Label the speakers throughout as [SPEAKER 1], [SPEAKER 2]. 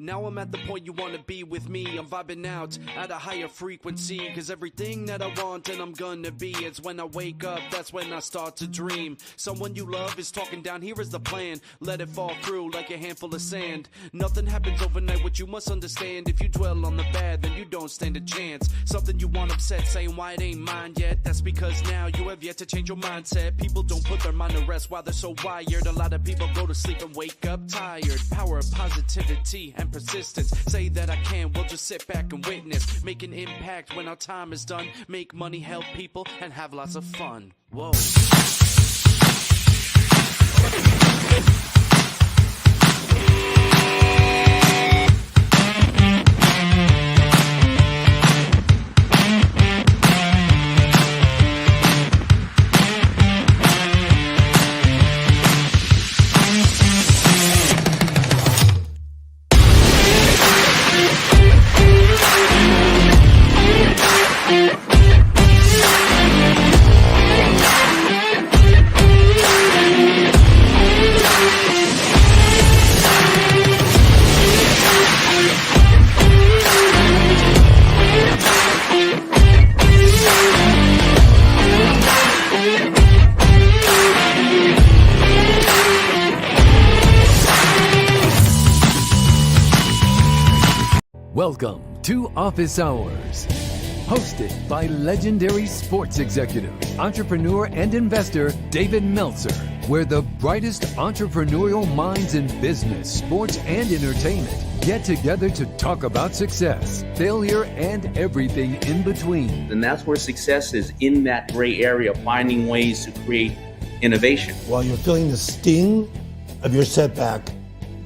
[SPEAKER 1] Now I'm at the point you wanna be with me. I'm vibing out at a higher frequency, cause everything that I want and I'm gonna be is when I wake up, that's when I start to dream. Someone you love is talking down, here is the plan. Let it fall through like a handful of sand. Nothing happens overnight, what you must understand. If you dwell on the bad, then you don't stand a chance. Something you want upset, saying why it ain't mine yet. That's because now you have yet to change your mindset. People don't put their mind to rest while they're so wired. A lot of people go to sleep and wake up tired. Power of positivity and persistence. Say that I can, we'll just sit back and witness. Make an impact when our time is done. Make money, help people, and have lots of fun. Whoa.
[SPEAKER 2] Welcome to Office Hours, hosted by legendary sports executive, entrepreneur, and investor David Meltzer, where the brightest entrepreneurial minds in business, sports, and entertainment get together to talk about success, failure, and everything in between.
[SPEAKER 3] And that's where success is, in that gray area, finding ways to create innovation.
[SPEAKER 4] While you're feeling the sting of your setback,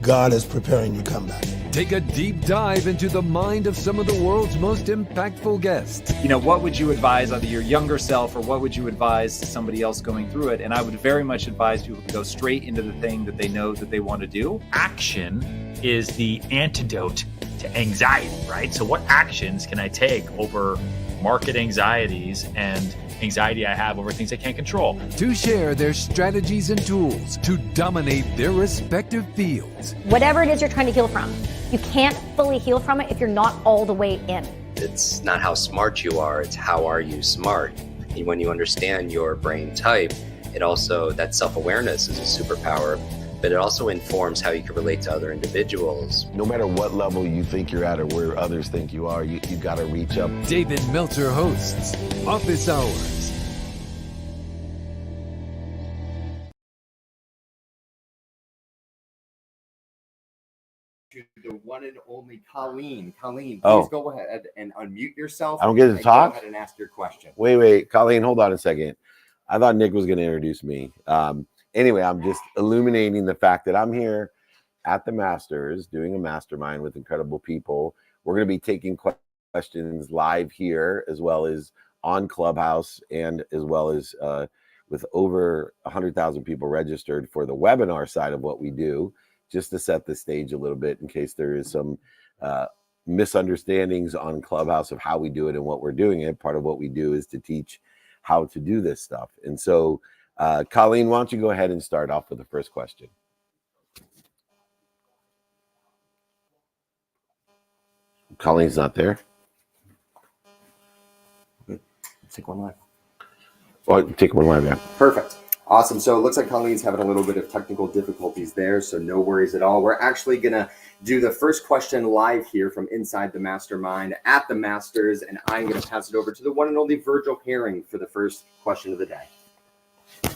[SPEAKER 4] God is preparing your comeback.
[SPEAKER 2] Take a deep dive into the mind of some of the world's most impactful guests.
[SPEAKER 5] You know, what would you advise either your younger self or what would you advise somebody else going through it? And I would very much advise people to go straight into the thing that they know that they want to do.
[SPEAKER 6] Action is the antidote to anxiety, right? So what actions can I take over market anxieties and anxiety I have over things I can't control?
[SPEAKER 2] To share their strategies and tools to dominate their respective fields.
[SPEAKER 7] Whatever it is you're trying to heal from, you can't fully heal from it if you're not all the way in.
[SPEAKER 8] It's not how smart you are, it's how are you smart. And when you understand your brain type, it also, that self-awareness is a superpower, but it also informs how you can relate to other individuals.
[SPEAKER 9] No matter what level you think you're at or where others think you are, you got to reach up.
[SPEAKER 2] David Meltzer hosts Office Hours.
[SPEAKER 10] The one and only Colleen. Colleen, please go ahead and unmute yourself.
[SPEAKER 9] I don't get to talk?
[SPEAKER 10] Go ahead and ask your question.
[SPEAKER 9] Wait. Colleen, hold on a second. I thought Nick was going to introduce me. Anyway, I'm just illuminating the fact that I'm here at the Masters doing a mastermind with incredible people. We're going to be taking questions live here as well as on Clubhouse and as well as with over 100,000 people registered for the webinar side of what we do, just to set the stage a little bit in case there is some misunderstandings on Clubhouse of how we do it and what we're doing it. Part of what we do is to teach how to do this stuff. And so, Colleen, why don't you go ahead and start off with the first question? Colleen's not there.
[SPEAKER 10] Take one live.
[SPEAKER 9] Well, take one live, yeah.
[SPEAKER 10] Perfect. Awesome. So it looks like Colleen's having a little bit of technical difficulties there, so no worries at all. We're actually going to do the first question live here from inside the mastermind at the Masters, and I'm going to pass it over to the one and only Virgil Herring for the first question of the day.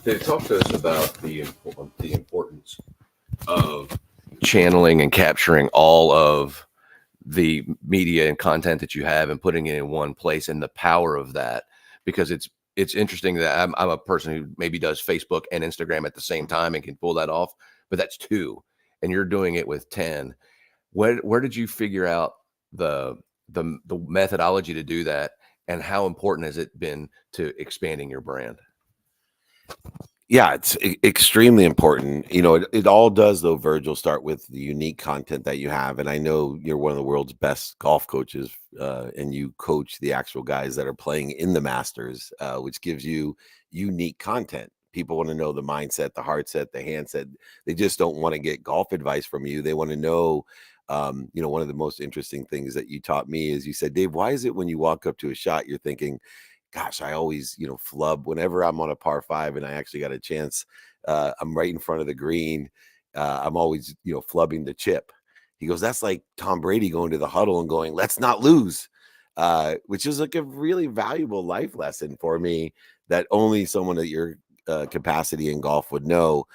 [SPEAKER 11] Dave, talk to us about the importance of channeling and capturing all of the media and content that you have and putting it in one place, and the power of that, because it's interesting that I'm a person who maybe does Facebook and Instagram at the same time and can pull that off, but that's 2, and you're doing it with 10. Where did you figure out the methodology to do that, and how important has it been to expanding your brand?
[SPEAKER 9] Yeah, it's extremely important. You know, it all does, though, Virgil, start with the unique content that you have. And I know you're one of the world's best golf coaches, and you coach the actual guys that are playing in the Masters, which gives you unique content. People want to know the mindset, the heart set, the handset. They just don't want to get golf advice from you. They want to know One of the most interesting things that you taught me is you said, Dave, why is it when you walk up to a shot, you're thinking, gosh, I always, flub whenever I'm on a par 5 and I actually got a chance. I'm right in front of the green. I'm always, flubbing the chip. He goes, that's like Tom Brady going to the huddle and going, let's not lose, which is like a really valuable life lesson for me that only someone at your capacity in golf would know.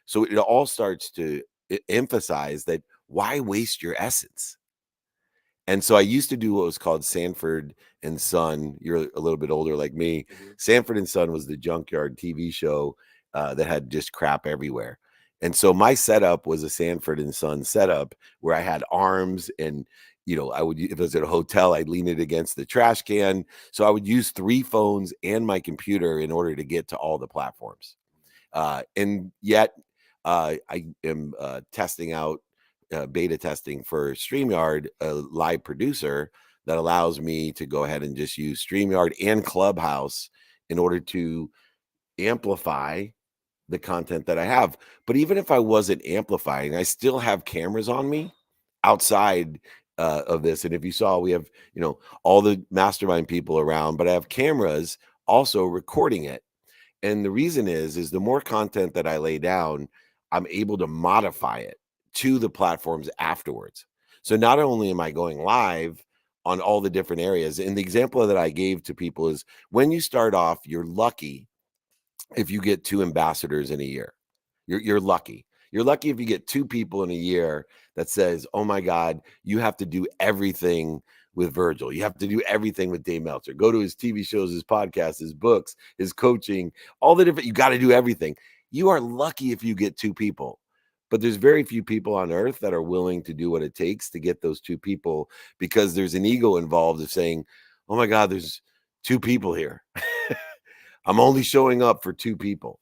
[SPEAKER 9] So it all starts to emphasize that why waste your essence? And so I used to do what was called Sanford and Son. You're a little bit older like me. Sanford and Son was the junkyard TV show that had just crap everywhere. And so my setup was a Sanford and Son setup where I had arms and, I would, if it was at a hotel, I'd lean it against the trash can. So I would use 3 phones and my computer in order to get to all the platforms. And yet I am testing out beta testing for StreamYard, a live producer that allows me to go ahead and just use StreamYard and Clubhouse in order to amplify the content that I have. But even if I wasn't amplifying, I still have cameras on me outside of this. And if you saw, we have, all the mastermind people around, but I have cameras also recording it. And the reason is the more content that I lay down, I'm able to modify it to the platforms afterwards. So not only am I going live on all the different areas, and the example that I gave to people is when you start off, you're lucky if you get 2 ambassadors in a year. You're lucky. You're lucky if you get 2 people in a year that says, oh my God, you have to do everything with Virgil. You have to do everything with Dave Meltzer. Go to his TV shows, his podcasts, his books, his coaching, all the different, you got to do everything. You are lucky if you get 2 people. But there's very few people on earth that are willing to do what it takes to get those 2 people, because there's an ego involved of saying, oh my God, there's 2 people here. I'm only showing up for 2 people.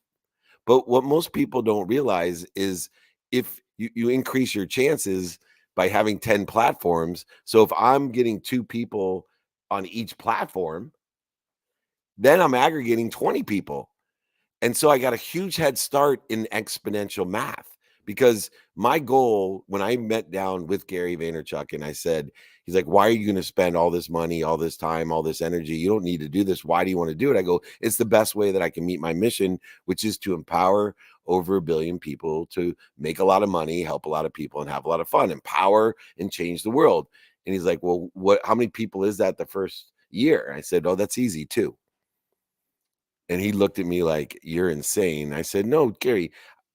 [SPEAKER 9] But what most people don't realize is if you increase your chances by having 10 platforms. So if I'm getting 2 people on each platform, then I'm aggregating 20 people. And so I got a huge head start in exponential math. Because my goal, when I met down with Gary Vaynerchuk and I said, he's like, why are you going to spend all this money, all this time, all this energy? You don't need to do this. Why do you want to do it? I go, it's the best way that I can meet my mission, which is to empower over 1 billion people to make a lot of money, help a lot of people, and have a lot of fun, empower and change the world. And he's like, well, how many people is that the first year? I said, oh, that's easy too. And he looked at me like, you're insane. I said, no, Gary,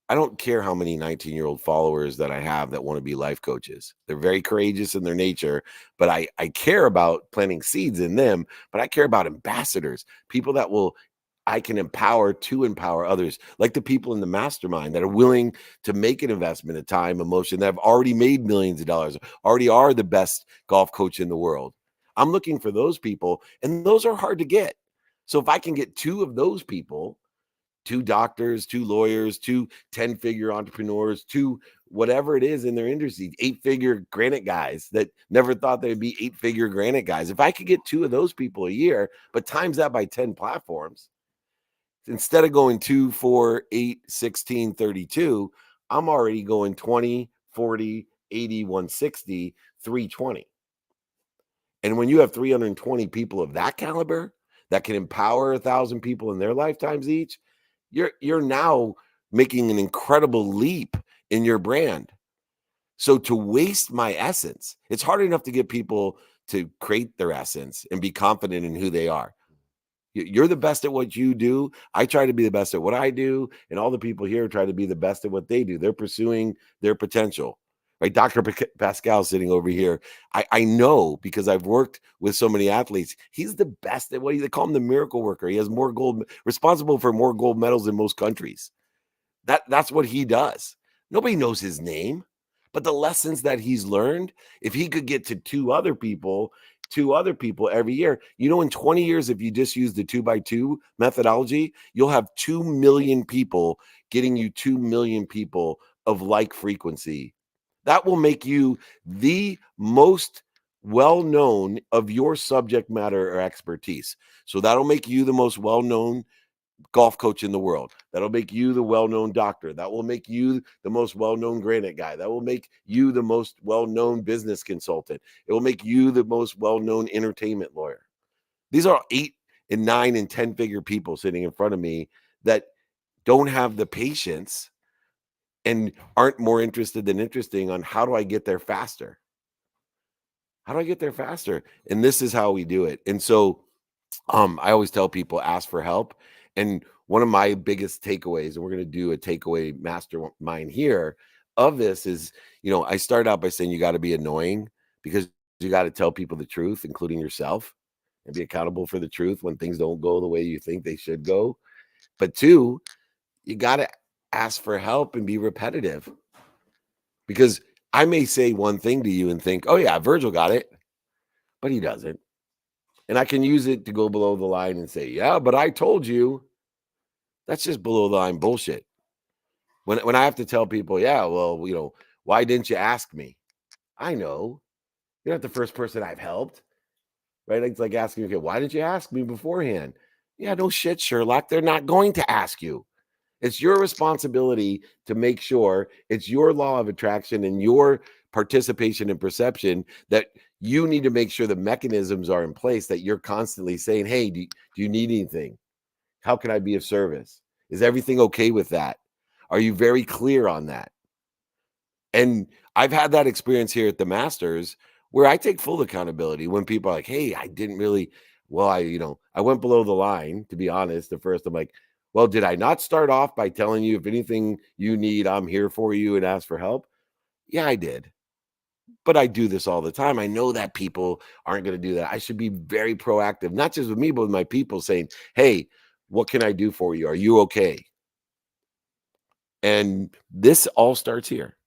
[SPEAKER 9] I don't care how many 19-year-old followers that I have that want to be life coaches. They're very courageous in their nature, but I care about planting seeds in them, but I care about ambassadors, people that I can empower to empower others, like the people in the mastermind that are willing to make an investment of time, emotion, that have already made millions of dollars, already are the best golf coach in the world. I'm looking for those people, and those are hard to get. So if I can get 2 of those people, 2 doctors, 2 lawyers, 2 10-figure entrepreneurs, 2 whatever it is in their industry, 8-figure granite guys that never thought they'd be 8-figure granite guys. If I could get 2 of those people a year, but times that by 10 platforms, instead of going 2, 4, 8, 16, 32, I'm already going 20, 40, 80, 160, 320. And when you have 320 people of that caliber that can empower 1,000 people in their lifetimes each, you're now making an incredible leap in your brand. So to waste my essence, it's hard enough to get people to create their essence and be confident in who they are. You're the best at what you do. I try to be the best at what I do. And all the people here try to be the best at what they do. They're pursuing their potential. Right? Dr. Pascal sitting over here. I know because I've worked with so many athletes. He's the best at what they call him, the miracle worker. He has more gold, responsible for more gold medals than most countries. That's what he does. Nobody knows his name, but the lessons that he's learned, if he could get to 2 other people every year, in 20 years, if you just use the 2x2 methodology, you'll have 2 million people getting you 2 million people of like frequency. That will make you the most well-known of your subject matter or expertise. So that'll make you the most well-known golf coach in the world. That'll make you the well-known doctor. That will make you the most well-known granite guy. That will make you the most well-known business consultant. It will make you the most well-known entertainment lawyer. These are 8 and 9 and 10-figure people sitting in front of me that don't have the patience and aren't more interested than interesting on how do I get there faster? How do I get there faster? And this is how we do it. And so I always tell people, ask for help. And one of my biggest takeaways, and we're going to do a takeaway mastermind here of this is, I start out by saying you got to be annoying because you got to tell people the truth, including yourself, and be accountable for the truth when things don't go the way you think they should go. But 2, you got to ask for help and be repetitive, because I may say one thing to you and think, oh yeah, Virgil got it, but he doesn't. And I can use it to go below the line and say, yeah, but I told you. That's just below the line bullshit. When I have to tell people, yeah, well, why didn't you ask me? I know. You're not the first person I've helped, right? It's like asking, okay, why didn't you ask me beforehand? Yeah, no shit, Sherlock. They're not going to ask you. It's your responsibility to make sure it's your law of attraction and your participation and perception that you need to make sure the mechanisms are in place, that you're constantly saying, hey, do you need anything? How can I be of service? Is everything okay with that? Are you very clear on that? And I've had that experience here at the Masters where I take full accountability when people are like, hey, I didn't really, I went below the line, to be honest. At first, I'm like, well, did I not start off by telling you if anything you need, I'm here for you and ask for help? Yeah, I did. But I do this all the time. I know that people aren't going to do that. I should be very proactive, not just with me, but with my people, saying, hey, what can I do for you? Are you okay? And this all starts here.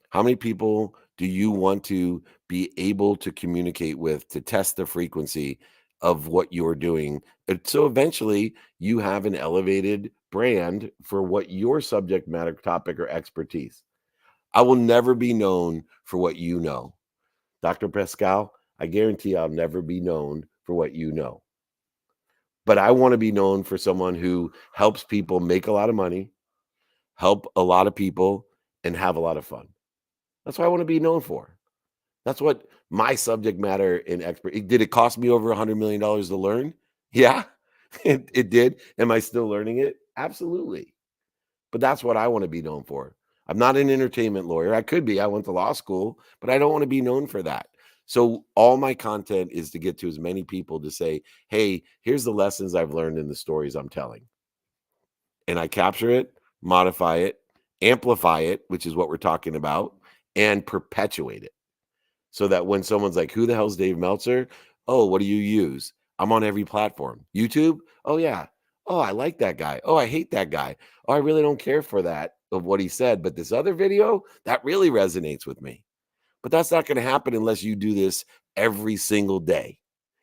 [SPEAKER 9] How many people do you want to be able to communicate with to test the frequency of what you're doing? And so eventually you have an elevated brand for what your subject matter, topic, or expertise. I will never be known for what you know. Dr. Pascal, I guarantee I'll never be known for what you know. But I want to be known for someone who helps people make a lot of money, help a lot of people, and have a lot of fun. That's what I want to be known for. That's what my subject matter and expert. Did it cost me over $100 million to learn? Yeah, it did. Am I still learning it? Absolutely. But that's what I want to be known for. I'm not an entertainment lawyer. I could be. I went to law school, but I don't want to be known for that. So all my content is to get to as many people to say, hey, here's the lessons I've learned in the stories I'm telling. And I capture it, modify it, amplify it, which is what we're talking about, and perpetuate it. So that when someone's like, who the hell's Dave Meltzer? Oh, what do you use? I'm on every platform. YouTube? Oh, yeah. Oh, I like that guy. Oh, I hate that guy. Oh, I really don't care for that of what he said. But this other video, that really resonates with me. But that's not going to happen unless you do this every single day,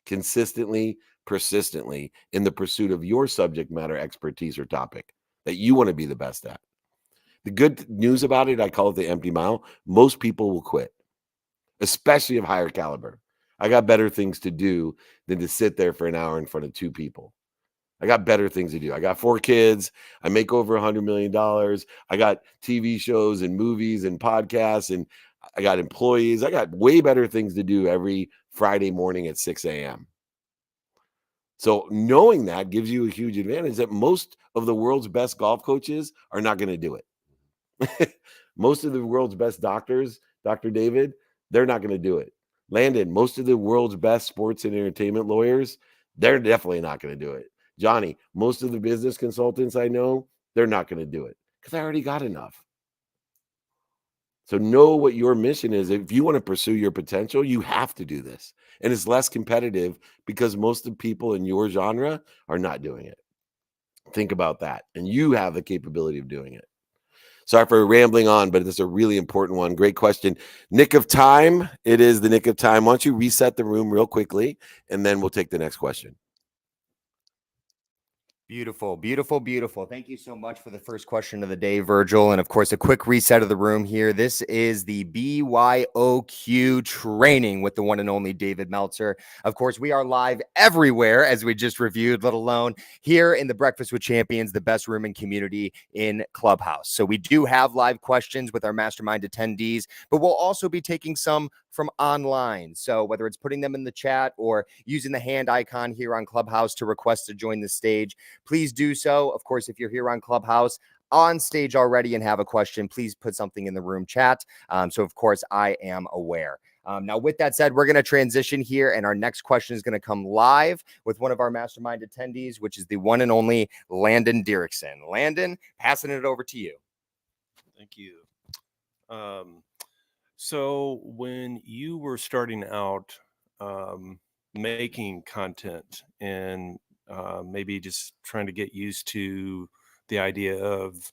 [SPEAKER 9] consistently, persistently, in the pursuit of your subject matter expertise or topic that you want to be the best at. The good news about it, I call it the empty mile. Most people will quit, especially of higher caliber. I got better things to do than to sit there for an hour in front of 2 people. I got better things to do. I got 4 kids. I make over $100 million. I got TV shows and movies and podcasts, and I got employees. I got way better things to do every Friday morning at 6 a.m. So knowing that gives you a huge advantage that most of the world's best golf coaches are not going to do it. Most of the world's best doctors, Dr. David, they're not going to do it. Landon, most of the world's best sports and entertainment lawyers, they're definitely not going to do it. Johnny, most of the business consultants I know, they're not going to do it because I already got enough. So know what your mission is. If you want to pursue your potential, you have to do this. And it's less competitive because most of the people in your genre are not doing it. Think about that. And you have the capability of doing it. Sorry for rambling on, but it's a really important one. Great question. Nick of time. It is the nick of time. Why don't you reset the room real quickly, and then we'll take the next question.
[SPEAKER 10] Beautiful, beautiful, beautiful. Thank you so much for the first question of the day, Virgil. And of course, a quick reset of the room here. This is the BYOQ training with the one and only David Meltzer. Of course, we are live everywhere, as we just reviewed, let alone here in the Breakfast with Champions, the best room and community in Clubhouse. So we do have live questions with our mastermind attendees, but we'll also be taking some from online. So whether it's putting them in the chat or using the hand icon here on Clubhouse to request to join the stage, please do so. Of course, if you're here on Clubhouse on stage already and have a question, please put something in the room chat. So of course, I am aware. Now, with that said, we're going to transition here, and our next question is going to come live with one of our mastermind attendees, which is the one and only Landon Dirickson. Landon, passing it over to you.
[SPEAKER 12] Thank you. So when you were starting out making content and maybe just trying to get used to the idea of,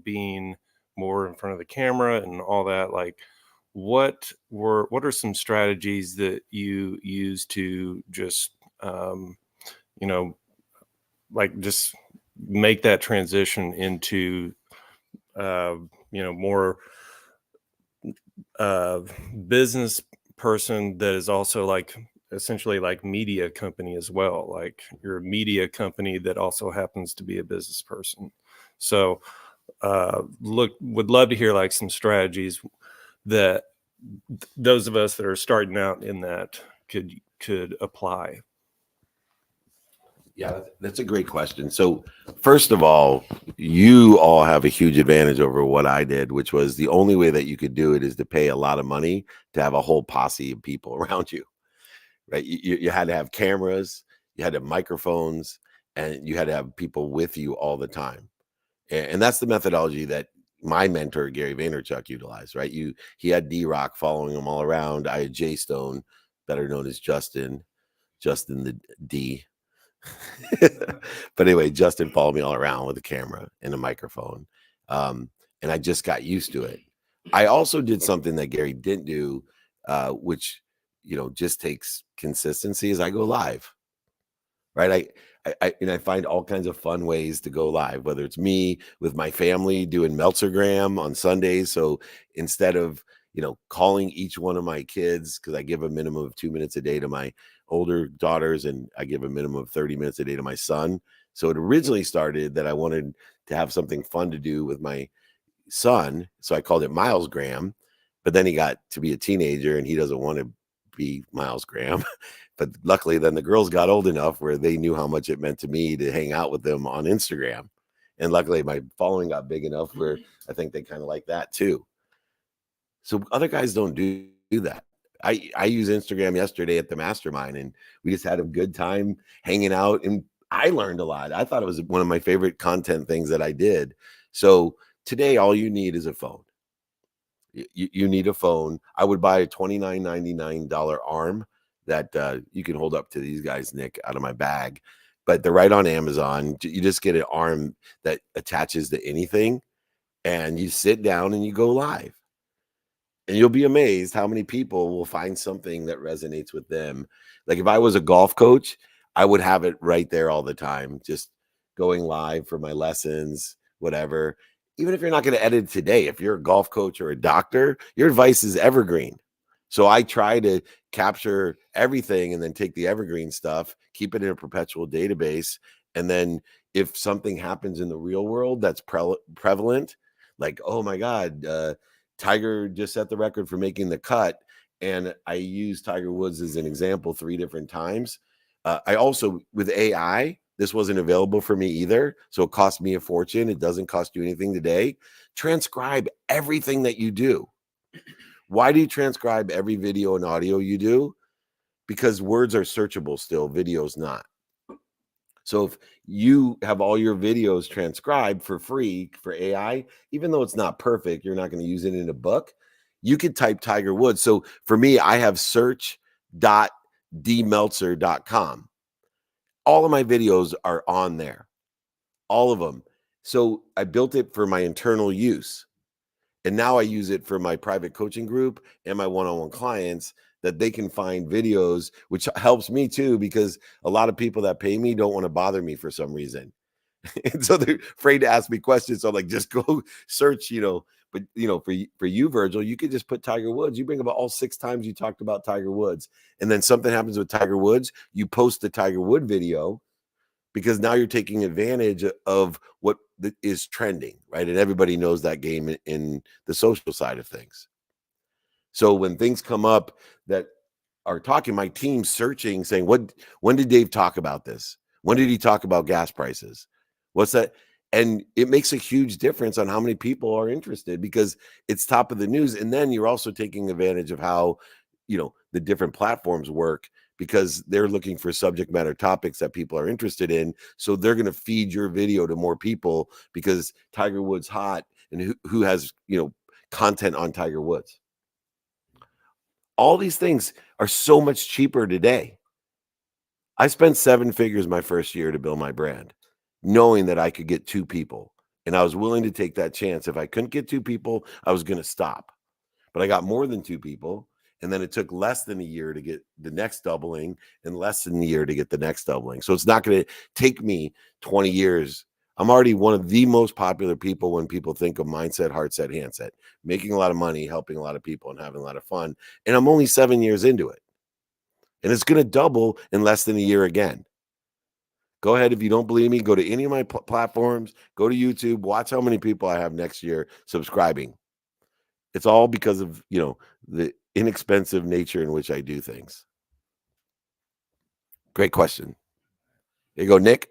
[SPEAKER 12] being more in front of the camera and all that, like what are some strategies that you use to just, like just make that transition into, more business person that is also like essentially like media company as well. Like you're a media company that also happens to be a business person. So would love to hear like some strategies that those of us that are starting out in that could apply.
[SPEAKER 9] Yeah, that's a great question. So first of all, you all have a huge advantage over what I did, which was the only way that you could do it is to pay a lot of money to have a whole posse of people around you, right? You had to have cameras, you had to have microphones, and you had to have people with you all the time. And that's the methodology that my mentor, Gary Vaynerchuk, utilized, right? He had D-Rock following him all around. I had Jay Stone, better known as Justin the D. But anyway, Justin followed me all around with a camera and a microphone. And I just got used to it. I also did something that Gary didn't do, which, just takes consistency, is I go live, right? I find all kinds of fun ways to go live, whether it's me with my family doing Meltzergram on Sundays. So instead of, calling each one of my kids, because I give a minimum of 2 minutes a day to my older daughters, and I give a minimum of 30 minutes a day to my son. So it originally started that I wanted to have something fun to do with my son. So I called it Miles Graham, but then he got to be a teenager and he doesn't want to be Miles Graham. But luckily then the girls got old enough where they knew how much it meant to me to hang out with them on Instagram. And luckily my following got big enough where I think they kind of like that too. So other guys don't do that. I used Instagram yesterday at the mastermind, and we just had a good time hanging out, and I learned a lot. I thought it was one of my favorite content things that I did. So today, all you need is a phone. You need a phone. I would buy a $29.99 arm that you can hold up to these guys, Nick, out of my bag. But they're right on Amazon. You just get an arm that attaches to anything, and you sit down and you go live. And you'll be amazed how many people will find something that resonates with them. Like if I was a golf coach, I would have it right there all the time, just going live for my lessons, whatever. Even if you're not going to edit today, if you're a golf coach or a doctor, your advice is evergreen. So I try to capture everything and then take the evergreen stuff, keep it in a perpetual database. And then if something happens in the real world that's prevalent, like, oh my God, Tiger just set the record for making the cut, and I used Tiger Woods as an example 3 different times. I also, with AI, this wasn't available for me either, so it cost me a fortune. It doesn't cost you anything today. Transcribe everything that you do. Why do you transcribe every video and audio you do? Because words are searchable still, videos not. So if you have all your videos transcribed for free for AI, even though it's not perfect, you're not going to use it in a book, you could type Tiger Woods. So for me, I have search.dmeltzer.com. All of my videos are on there, all of them. So I built it for my internal use. And now I use it for my private coaching group and my one-on-one clients, that they can find videos, which helps me too, because a lot of people that pay me don't want to bother me for some reason. And so they're afraid to ask me questions. So I'm like, just go search, But for you, Virgil, you could just put Tiger Woods. You bring about all 6 times you talked about Tiger Woods, and then something happens with Tiger Woods. You post the Tiger Wood video because now you're taking advantage of what is trending, right? And everybody knows that game in the social side of things. So when things come up that are talking, my team's searching, saying, when did Dave talk about this? When did he talk about gas prices? What's that? And it makes a huge difference on how many people are interested because it's top of the news. And then you're also taking advantage of how, the different platforms work because they're looking for subject matter topics that people are interested in. So they're going to feed your video to more people because Tiger Woods hot and who has, content on Tiger Woods. All these things are so much cheaper today. I spent 7 figures my first year to build my brand, knowing that I could get 2 people. And I was willing to take that chance. If I couldn't get 2 people, I was going to stop. But I got more than 2 people. And then it took less than a year to get the next doubling and less than a year to get the next doubling. So it's not going to take me 20 years. I'm already one of the most popular people when people think of mindset, heart set, handset, making a lot of money, helping a lot of people and having a lot of fun. And I'm only 7 years into it. And it's going to double in less than a year again. Go ahead. If you don't believe me, go to any of my platforms, go to YouTube, watch how many people I have next year subscribing. It's all because of, the inexpensive nature in which I do things. Great question. There you go, Nick.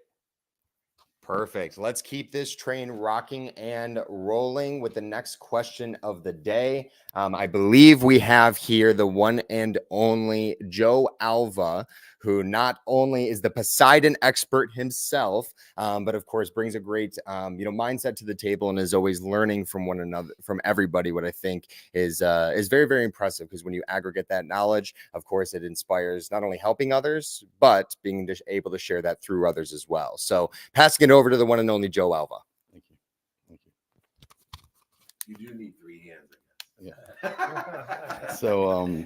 [SPEAKER 10] Perfect. Let's keep this train rocking and rolling with the next question of the day. I believe we have here the one and only Joe Alva, who not only is the Poseidon expert himself, but of course brings a great, mindset to the table and is always learning from one another, from everybody. What I think is very, very impressive because when you aggregate that knowledge, of course, it inspires not only helping others, but being able to share that through others as well. So passing it over to the one and only Joe Alva.
[SPEAKER 9] Thank you. You do need 3 hands.
[SPEAKER 13] Yeah. So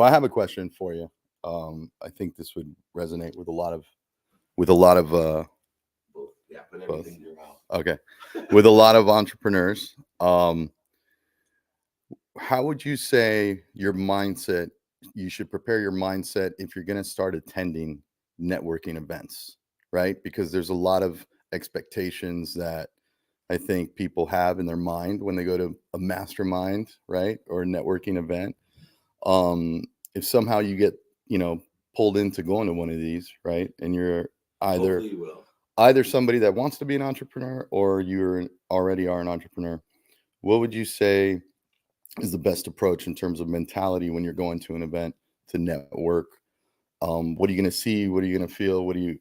[SPEAKER 13] I have a question for you. I think this would resonate with a lot of
[SPEAKER 9] yeah, put everything in your mouth.
[SPEAKER 13] Okay, with a lot of entrepreneurs. How would you say your mindset? You should prepare your mindset if you're going to start attending networking events, right? Because there's a lot of expectations that I think people have in their mind when they go to a mastermind, right, or a networking event. If somehow you get pulled into going to one of these, right, and you're either somebody that wants to be an entrepreneur or you already are an entrepreneur, what would you say is the best approach in terms of mentality when you're going to an event to network? What are you going to see? What are you going to feel? What do you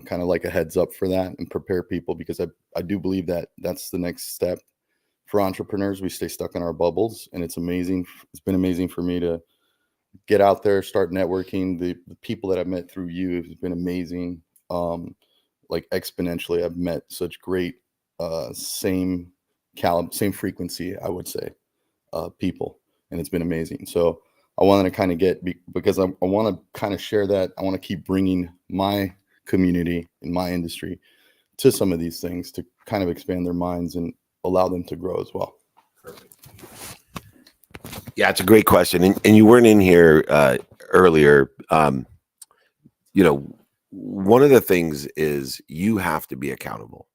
[SPEAKER 13] kind of like a heads up for that and prepare people? Because I do believe that that's the next step for entrepreneurs. We stay stuck in our bubbles, and it's amazing. It's been amazing for me to get out there, start networking. The people that I've met through you has been amazing. Like exponentially, I've met such great, same frequency, I would say, people, and it's been amazing. So I wanted to kind of because I want to kind of share that. I want to keep bringing my community in my industry to some of these things to kind of expand their minds and allow them to grow as well.
[SPEAKER 9] Perfect. Yeah, it's a great question. And you weren't in here earlier. One of the things is you have to be accountable.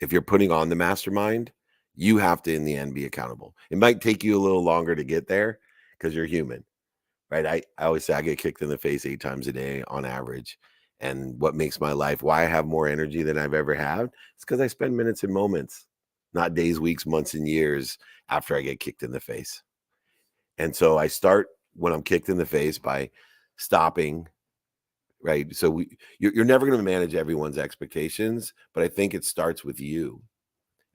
[SPEAKER 9] If you're putting on the mastermind, you have to, in the end, be accountable. It might take you a little longer to get there because you're human, right? I always say I get kicked in the face 8 times a day on average. And what makes my life, why I have more energy than I've ever had, it's because I spend minutes and moments, not days, weeks, months, and years after I get kicked in the face. And so I start when I'm kicked in the face by stopping, right? So you're never going to manage everyone's expectations, but I think it starts with you.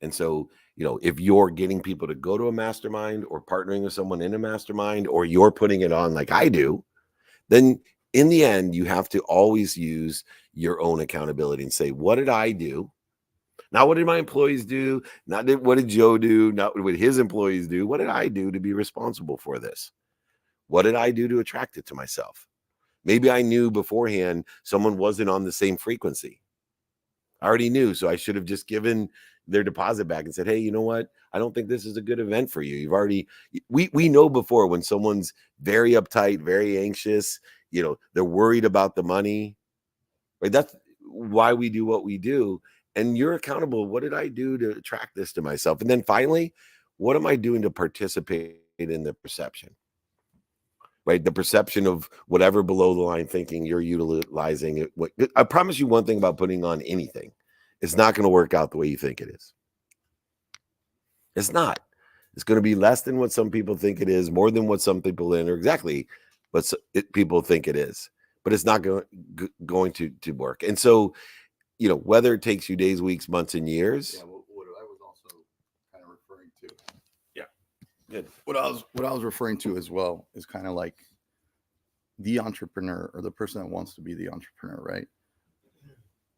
[SPEAKER 9] And so, if you're getting people to go to a mastermind or partnering with someone in a mastermind, or you're putting it on like I do, then in the end, you have to always use your own accountability and say, what did I do? Not what did my employees do? Not what did Joe do? Not what his employees do. What did I do to be responsible for this? What did I do to attract it to myself? Maybe I knew beforehand someone wasn't on the same frequency. I already knew, so I should have just given their deposit back and said, hey, you know what? I don't think this is a good event for you. You've already, we know before when someone's very uptight, very anxious, you know, they're worried about the money, right? That's why we do what we do. And you're accountable. What did I do to attract this to myself? And then finally, what am I doing to participate in the perception? Right? The perception of whatever below the line thinking you're utilizing it. I promise you one thing about putting on anything. It's not going to work out the way you think it is. It's not. It's going to be less than what some people think it is, more than what some people in, or exactly what people think it is. But it's not going to work. And so, you know, whether it takes you days, weeks, months, and years.
[SPEAKER 13] Yeah, what I was also kind of referring to.
[SPEAKER 9] Yeah. Good.
[SPEAKER 13] What I was referring to as well is kind of like the entrepreneur or the person that wants to be the entrepreneur, right?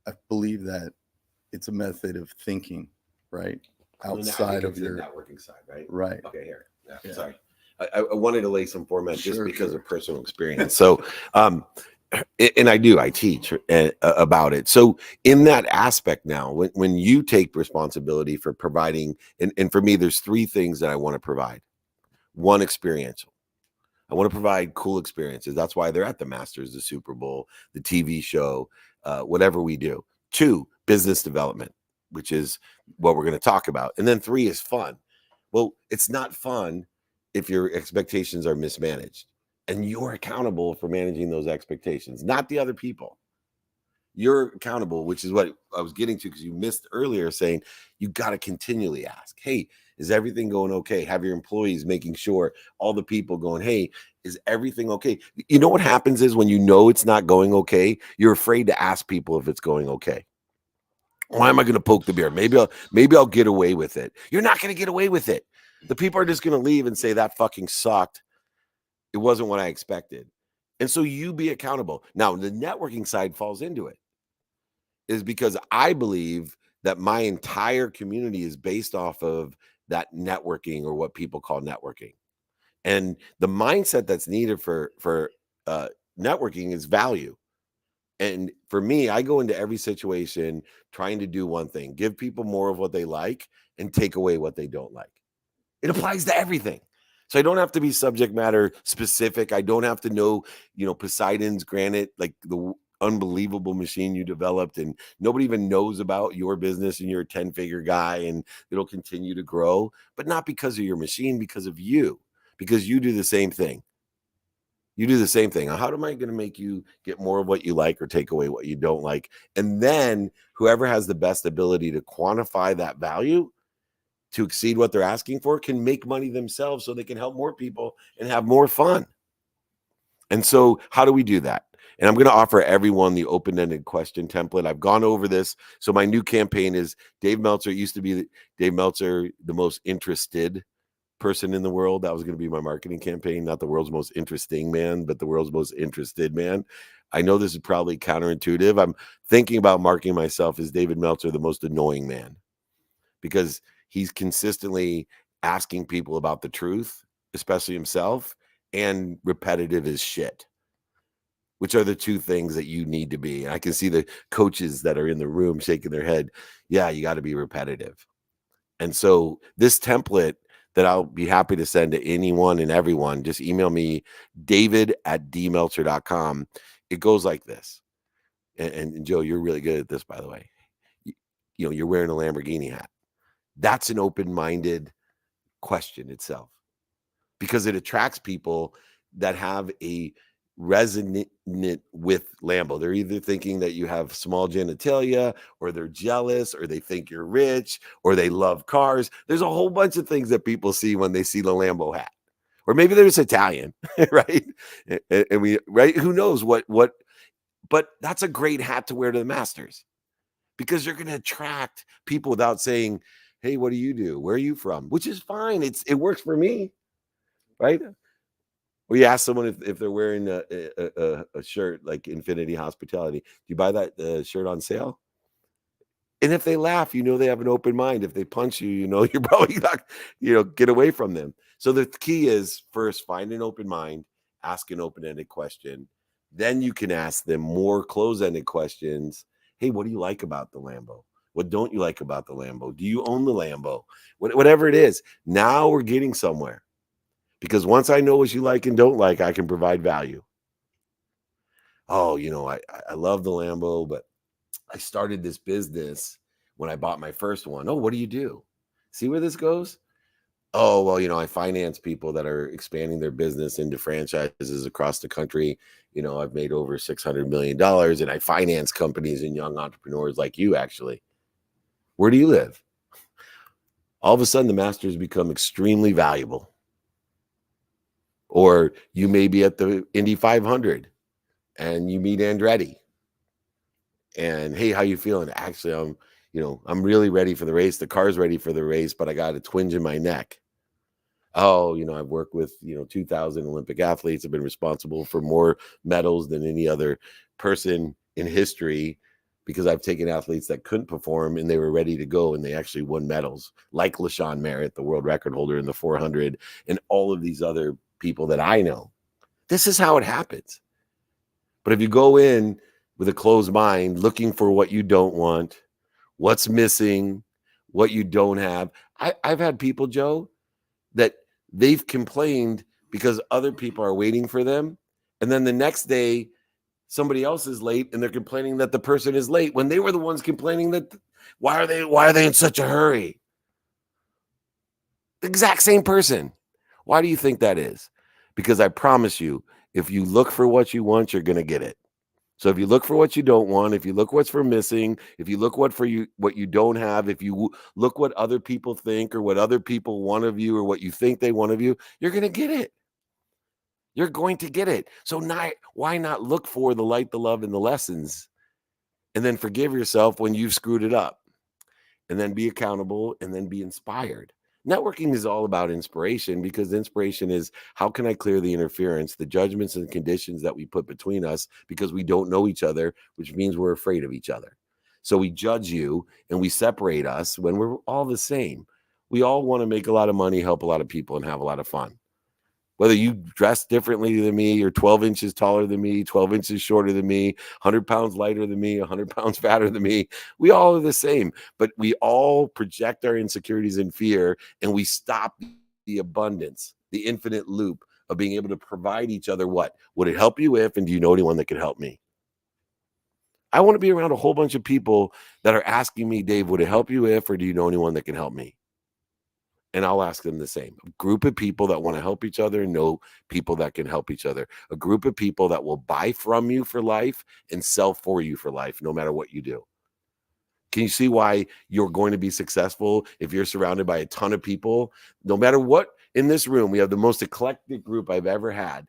[SPEAKER 13] I believe that it's a method of thinking, right? Outside of your
[SPEAKER 9] networking side, right?
[SPEAKER 13] Right.
[SPEAKER 9] Okay, here. Yeah.
[SPEAKER 13] Yeah.
[SPEAKER 9] Sorry. I wanted to lay some format just because
[SPEAKER 13] Sure.
[SPEAKER 9] of personal experience. So, and I teach about it. So in that aspect now, when you take responsibility for providing, and for me, there's three things that I want to provide. One, experiential. I want to provide cool experiences. That's why they're at the Masters, the Super Bowl, the TV show, whatever we do. Two, business development, which is what we're going to talk about. And then three is fun. Well, it's not fun if your expectations are mismanaged. And you're accountable for managing those expectations, not the other people. You're accountable, which is what I was getting to because you missed earlier saying you got to continually ask, hey, is everything going okay? Have your employees making sure, all the people going, hey, is everything okay? You know what happens is when you know it's not going okay, you're afraid to ask people if it's going okay. Why am I going to poke the bear? Maybe I'll get away with it. You're not going to get away with it. The people are just going to leave and say that fucking sucked. It wasn't what I expected. And so you be accountable. Now, the networking side falls into it is because I believe that my entire community is based off of that networking or what people call networking. And the mindset that's needed for networking is value. And for me, I go into every situation trying to do one thing, give people more of what they like and take away what they don't like. It applies to everything. So I don't have to be subject matter specific. I don't have to know, Poseidon's granite, like the unbelievable machine you developed and nobody even knows about your business and you're a 10-figure guy and it'll continue to grow, but not because of your machine, because of you, because you do the same thing. You do the same thing. How am I going to make you get more of what you like or take away what you don't like? And then whoever has the best ability to quantify that value to exceed what they're asking for can make money themselves so they can help more people and have more fun. And so how do we do that? And I'm going to offer everyone the open-ended question template. I've gone over this. So my new campaign is Dave Meltzer. It used to be Dave Meltzer, the most interested person in the world. That was going to be my marketing campaign, not the world's most interesting man, but the world's most interested man. I know this is probably counterintuitive. I'm thinking about marketing myself as David Meltzer, the most annoying man, because he's consistently asking people about the truth, especially himself, and repetitive as shit, which are the two things that you need to be. And I can see the coaches that are in the room shaking their head. Yeah, you got to be repetitive. And so this template that I'll be happy to send to anyone and everyone, just email me, david@dmeltzer.com. It goes like this. And Joe, you're really good at this, by the way. You're wearing a Lamborghini hat. That's an open-minded question itself because it attracts people that have a resonant with Lambo. They're either thinking that you have small genitalia, or they're jealous, or they think you're rich, or they love cars. There's a whole bunch of things that people see when they see the Lambo hat, or maybe they're just Italian, right? And who knows what, but that's a great hat to wear to the Masters because you're going to attract people without saying, hey, what do you do? Where are you from? Which is fine. It works for me, right? Or you ask someone if they're wearing a shirt like Infinity Hospitality, do you buy that shirt on sale? And if they laugh, they have an open mind. If they punch you, you're probably not, get away from them. So the key is first, find an open mind, ask an open-ended question. Then you can ask them more close-ended questions Hey, what do you like about the Lambo? What don't you like about the Lambo? Do you own the Lambo? Whatever it is. Now we're getting somewhere. Because once I know what you like and don't like, I can provide value. Oh, I love the Lambo, but I started this business when I bought my first one. Oh, what do you do? See where this goes? Oh, well, I finance people that are expanding their business into franchises across the country. I've made over $600 million, and I finance companies and young entrepreneurs like you, actually. Where do you live? All of a sudden, the Masters become extremely valuable. Or you may be at the Indy 500 and you meet Andretti. And hey, how you feeling? Actually, I'm really ready for the race. The car's ready for the race, but I got a twinge in my neck. Oh, I've worked with, 2,000 Olympic athletes. I've been responsible for more medals than any other person in history because I've taken athletes that couldn't perform and they were ready to go and they actually won medals, like LaShawn Merritt, the world record holder in the 400, and all of these other people that I know. This is how it happens. But if you go in with a closed mind, looking for what you don't want, what's missing, what you don't have. I've had people, Joe, that they've complained because other people are waiting for them. And then the next day, somebody else is late and they're complaining that the person is late when they were the ones complaining that why are they in such a hurry? The exact same person. Why do you think that is? Because I promise you, if you look for what you want, you're going to get it. So if you look for what you don't want, if you look what's for missing, if you look what you don't have, if you look what other people think or what other people want of you or what you think they want of you, you're going to get it. You're going to get it. So why not look for the light, the love, and the lessons, and then forgive yourself when you've screwed it up, and then be accountable, and then be inspired. Networking is all about inspiration because inspiration is how can I clear the interference, the judgments and conditions that we put between us because we don't know each other, which means we're afraid of each other. So we judge you and we separate us when we're all the same. We all want to make a lot of money, help a lot of people, and have a lot of fun. Whether you dress differently than me, you're 12 inches taller than me, 12 inches shorter than me, 100 pounds lighter than me, 100 pounds fatter than me, we all are the same. But we all project our insecurities and fear, and we stop the abundance, the infinite loop of being able to provide each other what? Would it help you if, and do you know anyone that could help me? I want to be around a whole bunch of people that are asking me, Dave, would it help you if, or do you know anyone that can help me? And I'll ask them the same. A group of people that want to help each other, know people that can help each other. A group of people that will buy from you for life and sell for you for life, no matter what you do. Can you see why you're going to be successful if you're surrounded by a ton of people? No matter what, in this room, we have the most eclectic group I've ever had.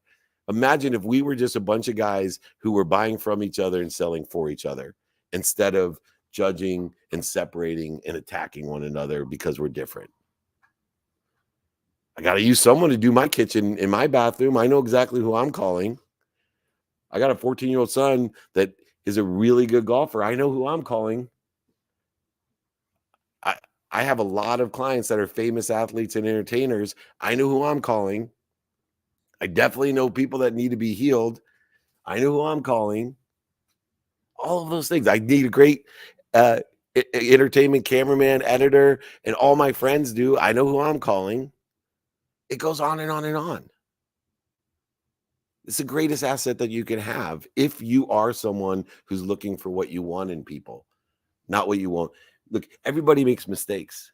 [SPEAKER 9] Imagine if we were just a bunch of guys who were buying from each other and selling for each other instead of judging and separating and attacking one another because we're different. I got to use someone to do my kitchen in my bathroom. I know exactly who I'm calling. I got a 14-year-old son that is a really good golfer. I know who I'm calling. I have a lot of clients that are famous athletes and entertainers. I know who I'm calling. I definitely know people that need to be healed. I know who I'm calling. All of those things. I need a great entertainment cameraman, editor, and all my friends do. I know who I'm calling. It goes on and on and on. It's the greatest asset that you can have if you are someone who's looking for what you want in people, not what you want. Look, everybody makes mistakes.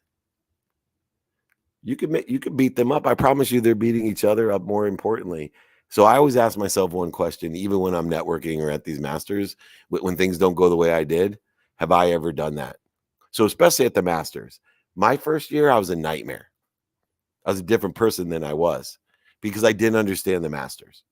[SPEAKER 9] You can beat them up. I promise you they're beating each other up, more importantly. So I always ask myself one question, even when I'm networking or at these Masters, when things don't go the way I did, have I ever done that? So especially at the Masters, my first year, I was a nightmare. I was a different person than I was because I didn't understand the Masters.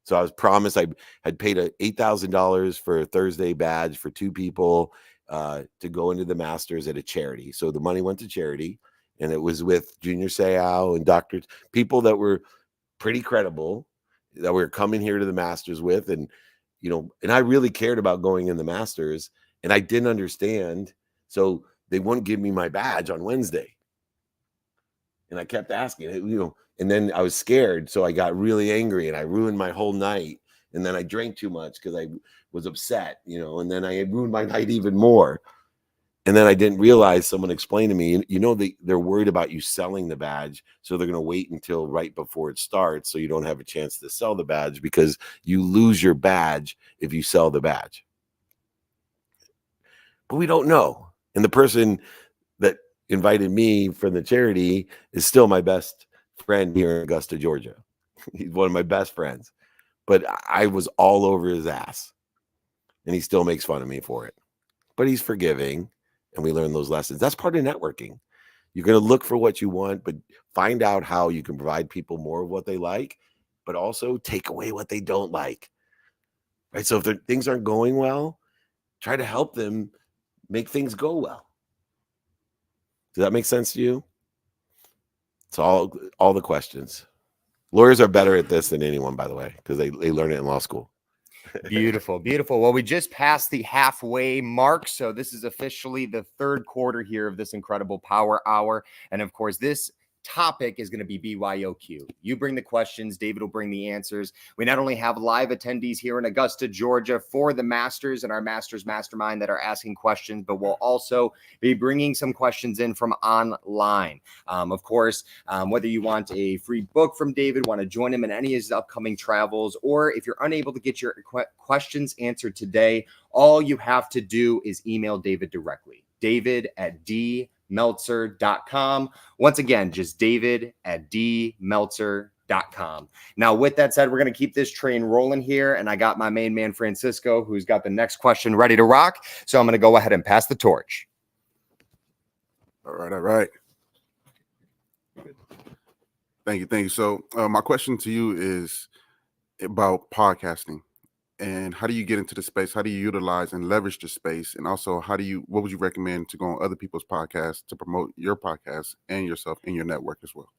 [SPEAKER 9] So I was promised I had paid $8,000 for a Thursday badge for two people to go into the Masters at a charity. So the money went to charity, and it was with Junior Seau and doctors, people that were pretty credible that we were coming here to the Masters with. And, and I really cared about going in the Masters, and I didn't understand. So they wouldn't give me my badge on Wednesday. And I kept asking, and then I was scared. So I got really angry and I ruined my whole night. And then I drank too much because I was upset, and then I ruined my night even more. And then I didn't realize, someone explained to me, they're worried about you selling the badge. So they're going to wait until right before it starts, so you don't have a chance to sell the badge, because you lose your badge if you sell the badge. But we don't know. And the person that invited me from the charity is still my best friend here in Augusta, Georgia. He's one of my best friends. But I was all over his ass. And he still makes fun of me for it. But he's forgiving. And we learn those lessons. That's part of networking. You're going to look for what you want, but find out how you can provide people more of what they like, but also take away what they don't like. Right? So if things aren't going well, try to help them make things go well. Does that make sense to you? It's all the questions. Lawyers are better at this than anyone, by the way, because they learn it in law school.
[SPEAKER 10] Beautiful, beautiful. Well, we just passed the halfway mark. So this is officially the third quarter here of this incredible Power Hour. And of course, this topic is going to be BYOQ. You bring the questions, David will bring the answers. We not only have live attendees here in Augusta, Georgia for the Masters and our Masters Mastermind that are asking questions, but we'll also be bringing some questions in from online. Of course, whether you want a free book from David, want to join him in any of his upcoming travels, or if you're unable to get your questions answered today, all you have to do is email David directly. David@dmeltzer.com. Once again, just David@dmeltzer.com. Now, with that said, we're going to keep this train rolling here. And I got my main man, Francisco, who's got the next question ready to rock. So I'm going to go ahead and pass the torch.
[SPEAKER 14] All right. Thank you. So my question to you is about podcasting. And how do you get into the space? How do you utilize and leverage the space? And also, what would you recommend to go on other people's podcasts to promote your podcast and yourself in your network as well?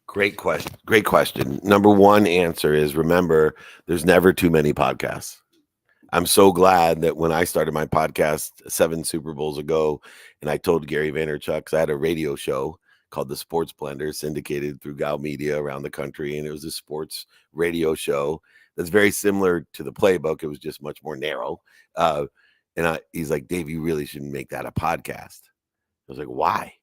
[SPEAKER 9] Great question. Number one answer is, remember, there's never too many podcasts. I'm so glad that when I started my podcast 7 Super Bowls ago, and I told Gary Vaynerchuk, 'cause I had a radio show called The Sports Blender, syndicated through Gow Media around the country. And it was a sports radio show that's very similar to the Playbook. It was just much more narrow. He's like, Dave, you really shouldn't make that a podcast. I was like, why?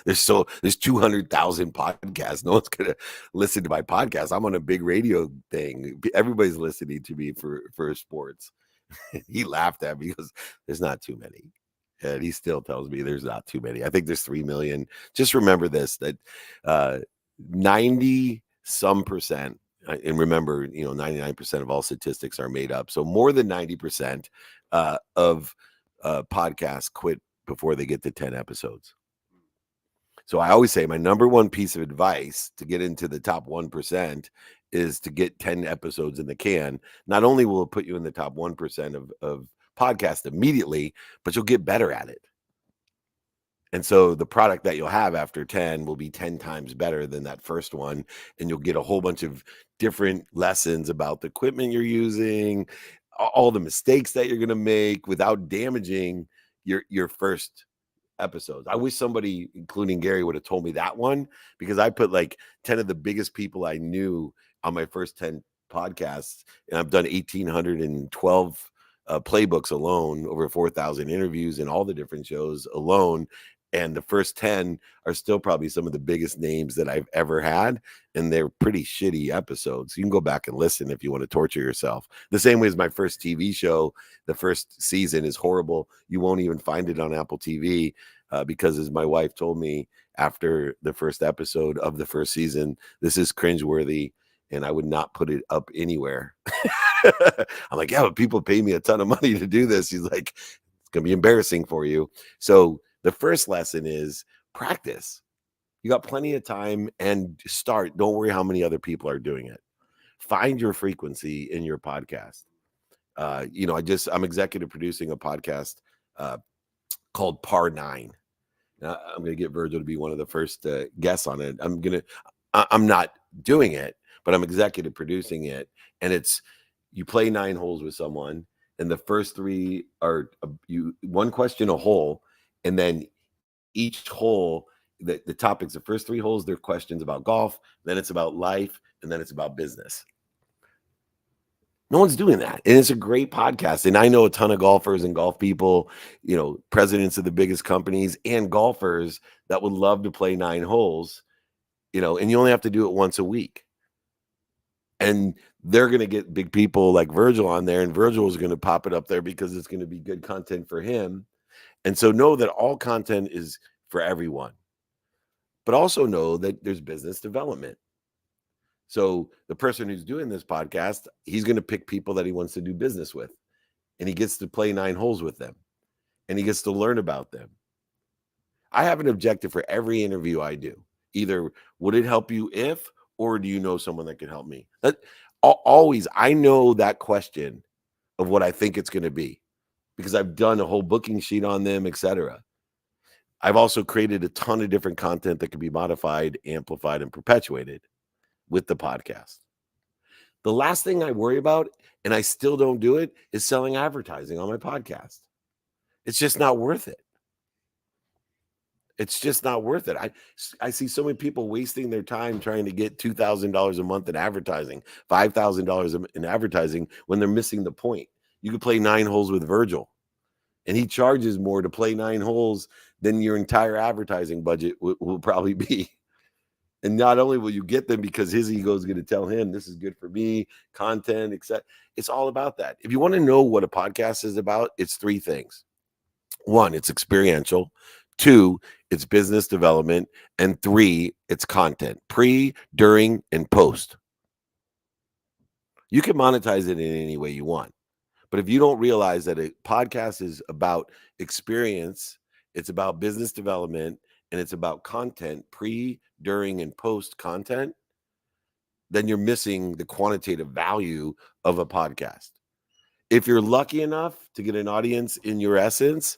[SPEAKER 9] There's 200,000 podcasts. No one's going to listen to my podcast. I'm on a big radio thing. Everybody's listening to me for sports. He laughed at me because there's not too many. And he still tells me there's not too many. I think there's 3 million. Just remember this, that 90% and remember, 99% of all statistics are made up. So more than 90% of podcasts quit before they get to 10 episodes. So I always say my number one piece of advice to get into the top 1% is to get 10 episodes in the can. Not only will it put you in the top 1% of podcast immediately, but you'll get better at it. And so the product that you'll have after 10 will be 10 times better than that first one. And you'll get a whole bunch of different lessons about the equipment you're using, all the mistakes that you're going to make without damaging your first episodes. I wish somebody, including Gary, would have told me that one, because I put like 10 of the biggest people I knew on my first 10 podcasts. And I've done 1,812 playbooks alone, over 4,000 interviews in all the different shows alone. And the first 10 are still probably some of the biggest names that I've ever had. And they're pretty shitty episodes. You can go back and listen if you want to torture yourself. The same way as my first TV show, the first season is horrible. You won't even find it on Apple TV because, as my wife told me after the first episode of the first season, this is cringeworthy and I would not put it up anywhere. I'm like, yeah, but people pay me a ton of money to do this. He's like, it's going to be embarrassing for you. So the first lesson is practice. You got plenty of time and start. Don't worry how many other people are doing it. Find your frequency in your podcast. I'm executive producing a podcast called Par 9. Now, I'm going to get Virgil to be one of the first guests on it. I'm not doing it, but I'm executive producing it. And it's, you play 9 holes with someone, and the first 3 are one question a hole. And then each hole, the topics, the first 3 holes, they're questions about golf. Then it's about life. And then it's about business. No one's doing that. And it's a great podcast. And I know a ton of golfers and golf people, presidents of the biggest companies and golfers that would love to play 9 holes, and you only have to do it once a week. And they're going to get big people like Virgil on there, and Virgil is going to pop it up there because it's going to be good content for him. And so know that all content is for everyone, but also know that there's business development. So the person who's doing this podcast, he's going to pick people that he wants to do business with, and he gets to play 9 holes with them, and he gets to learn about them. I have an objective for every interview I do. Either would it help you if, or do you know someone that can help me? That always, I know that question of what I think it's going to be because I've done a whole booking sheet on them, etc. I've also created a ton of different content that can be modified, amplified, and perpetuated with the podcast. The last thing I worry about, and I still don't do it, is selling advertising on my podcast. It's just not worth it. It's just not worth it. I see so many people wasting their time trying to get $2,000 a month in advertising, $5,000 in advertising when they're missing the point. You could play 9 holes with Virgil, and he charges more to play 9 holes than your entire advertising budget will probably be. And not only will you get them because his ego is going to tell him this is good for me, content, etc. It's all about that. If you want to know what a podcast is about, it's 3 things. 1, it's experiential. 2, it's business development. And 3, it's content, pre, during, and post. You can monetize it in any way you want. But if you don't realize that a podcast is about experience, it's about business development, and it's about content, pre, during, and post content, then you're missing the quantitative value of a podcast. If you're lucky enough to get an audience in your essence,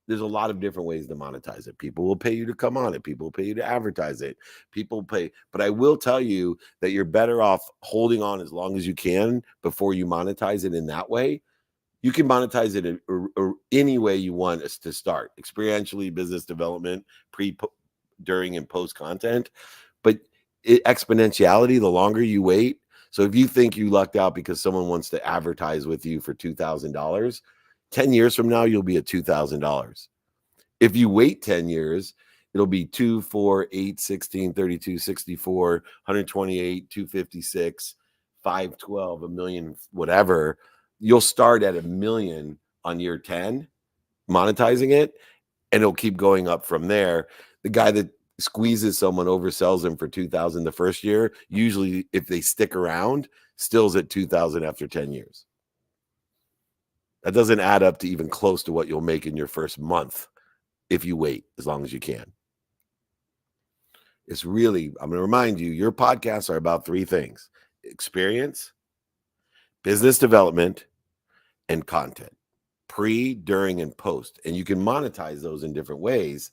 [SPEAKER 9] there's a lot of different ways to monetize it. People will pay you to come on it. People will pay you to advertise it. People pay. But I will tell you that you're better off holding on as long as you can before you monetize it in that way. You can monetize it in any way you want us to start. Experientially, business development, pre, during, and post content. But exponentiality, the longer you wait. So if you think you lucked out because someone wants to advertise with you for $2,000, 10 years from now, you'll be at $2,000. If you wait 10 years, it'll be 2, 4, 8, 16, 32, 64, 128, 256, 512, a million, whatever. You'll start at $1 million on year 10, monetizing it, and it'll keep going up from there. The guy that squeezes someone, oversells them for $2,000 the first year, usually if they stick around, still's at $2,000 after 10 years. That doesn't add up to even close to what you'll make in your first month if you wait as long as you can. It's really, I'm going to remind you, your podcasts are about 3 things: experience, business development, and content, pre, during, and post. And you can monetize those in different ways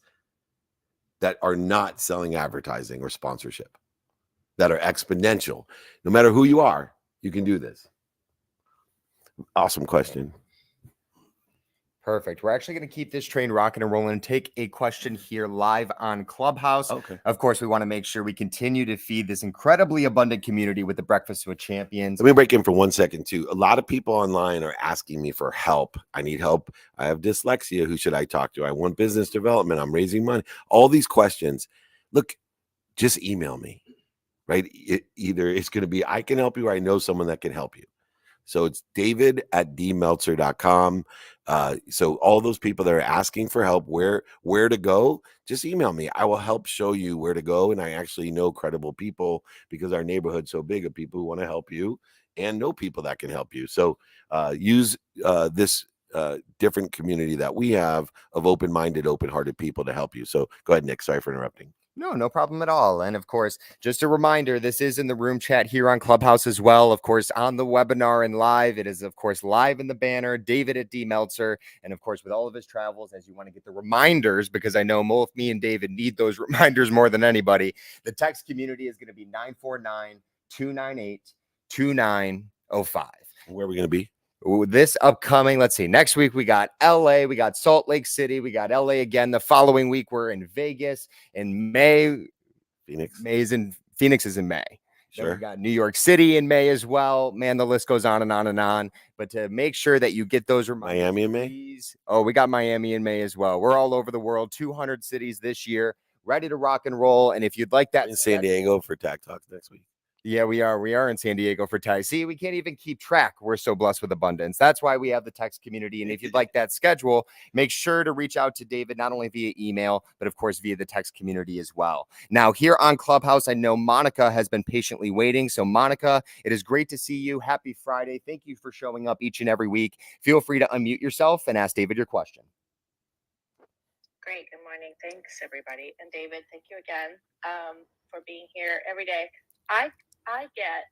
[SPEAKER 9] that are not selling advertising or sponsorship, that are exponential. No matter who you are, you can do this. Awesome question.
[SPEAKER 10] Perfect. We're actually going to keep this train rocking and rolling and take a question here live on Clubhouse.
[SPEAKER 9] Okay.
[SPEAKER 10] Of course, we want to make sure we continue to feed this incredibly abundant community with the Breakfast with Champions.
[SPEAKER 9] Let me break in for 1 second, too. A lot of people online are asking me for help. I need help. I have dyslexia. Who should I talk to? I want business development. I'm raising money. All these questions. Look, just email me, right? Either it's going to be I can help you or I know someone that can help you. So it's david@dmeltzer.com. So all those people that are asking for help, where to go, just email me. I will help show you where to go. And I actually know credible people because our neighborhood's so big of people who want to help you and know people that can help you. So use this different community that we have of open-minded, open-hearted people to help you. So go ahead, Nick. Sorry for interrupting.
[SPEAKER 10] No problem at all. And of course, just a reminder, this is in the room chat here on Clubhouse as well. Of course, on the webinar and live, it is, of course, live in the banner, David@dmeltzer. And of course, with all of his travels, as you want to get the reminders, because I know both me and David need those reminders more than anybody, the text community is going to be 949-298-2905.
[SPEAKER 9] Where are we going to be?
[SPEAKER 10] This upcoming, let's see, next week we got LA, we got Salt Lake City, we got LA again. The following week we're in Vegas. In May, Phoenix is in May.
[SPEAKER 15] Then
[SPEAKER 9] Sure.
[SPEAKER 15] we got New York City in May as well. Man, the list goes on and on and on. But to make sure that you get those reminders,
[SPEAKER 9] Miami in May?
[SPEAKER 15] please. Oh, we got Miami in May as well. We're all over the world, 200 cities this year, ready to rock and roll. And if you'd like that
[SPEAKER 9] in San Diego for Tech Talks next week.
[SPEAKER 15] Yeah, we are. We are in San Diego for Tech. See, we can't even keep track. We're so blessed with abundance. That's why we have the text community. And if you'd like that schedule, make sure to reach out to David, not only via email, but of course, via the text community as well. Now, here on Clubhouse, I know Monica has been patiently waiting. So, Monica, it is great to see you. Happy Friday. Thank you for showing up each and every week. Feel free to unmute yourself and ask David your question.
[SPEAKER 16] Great. Good morning. Thanks, everybody. And David, thank you again for being here every day. I get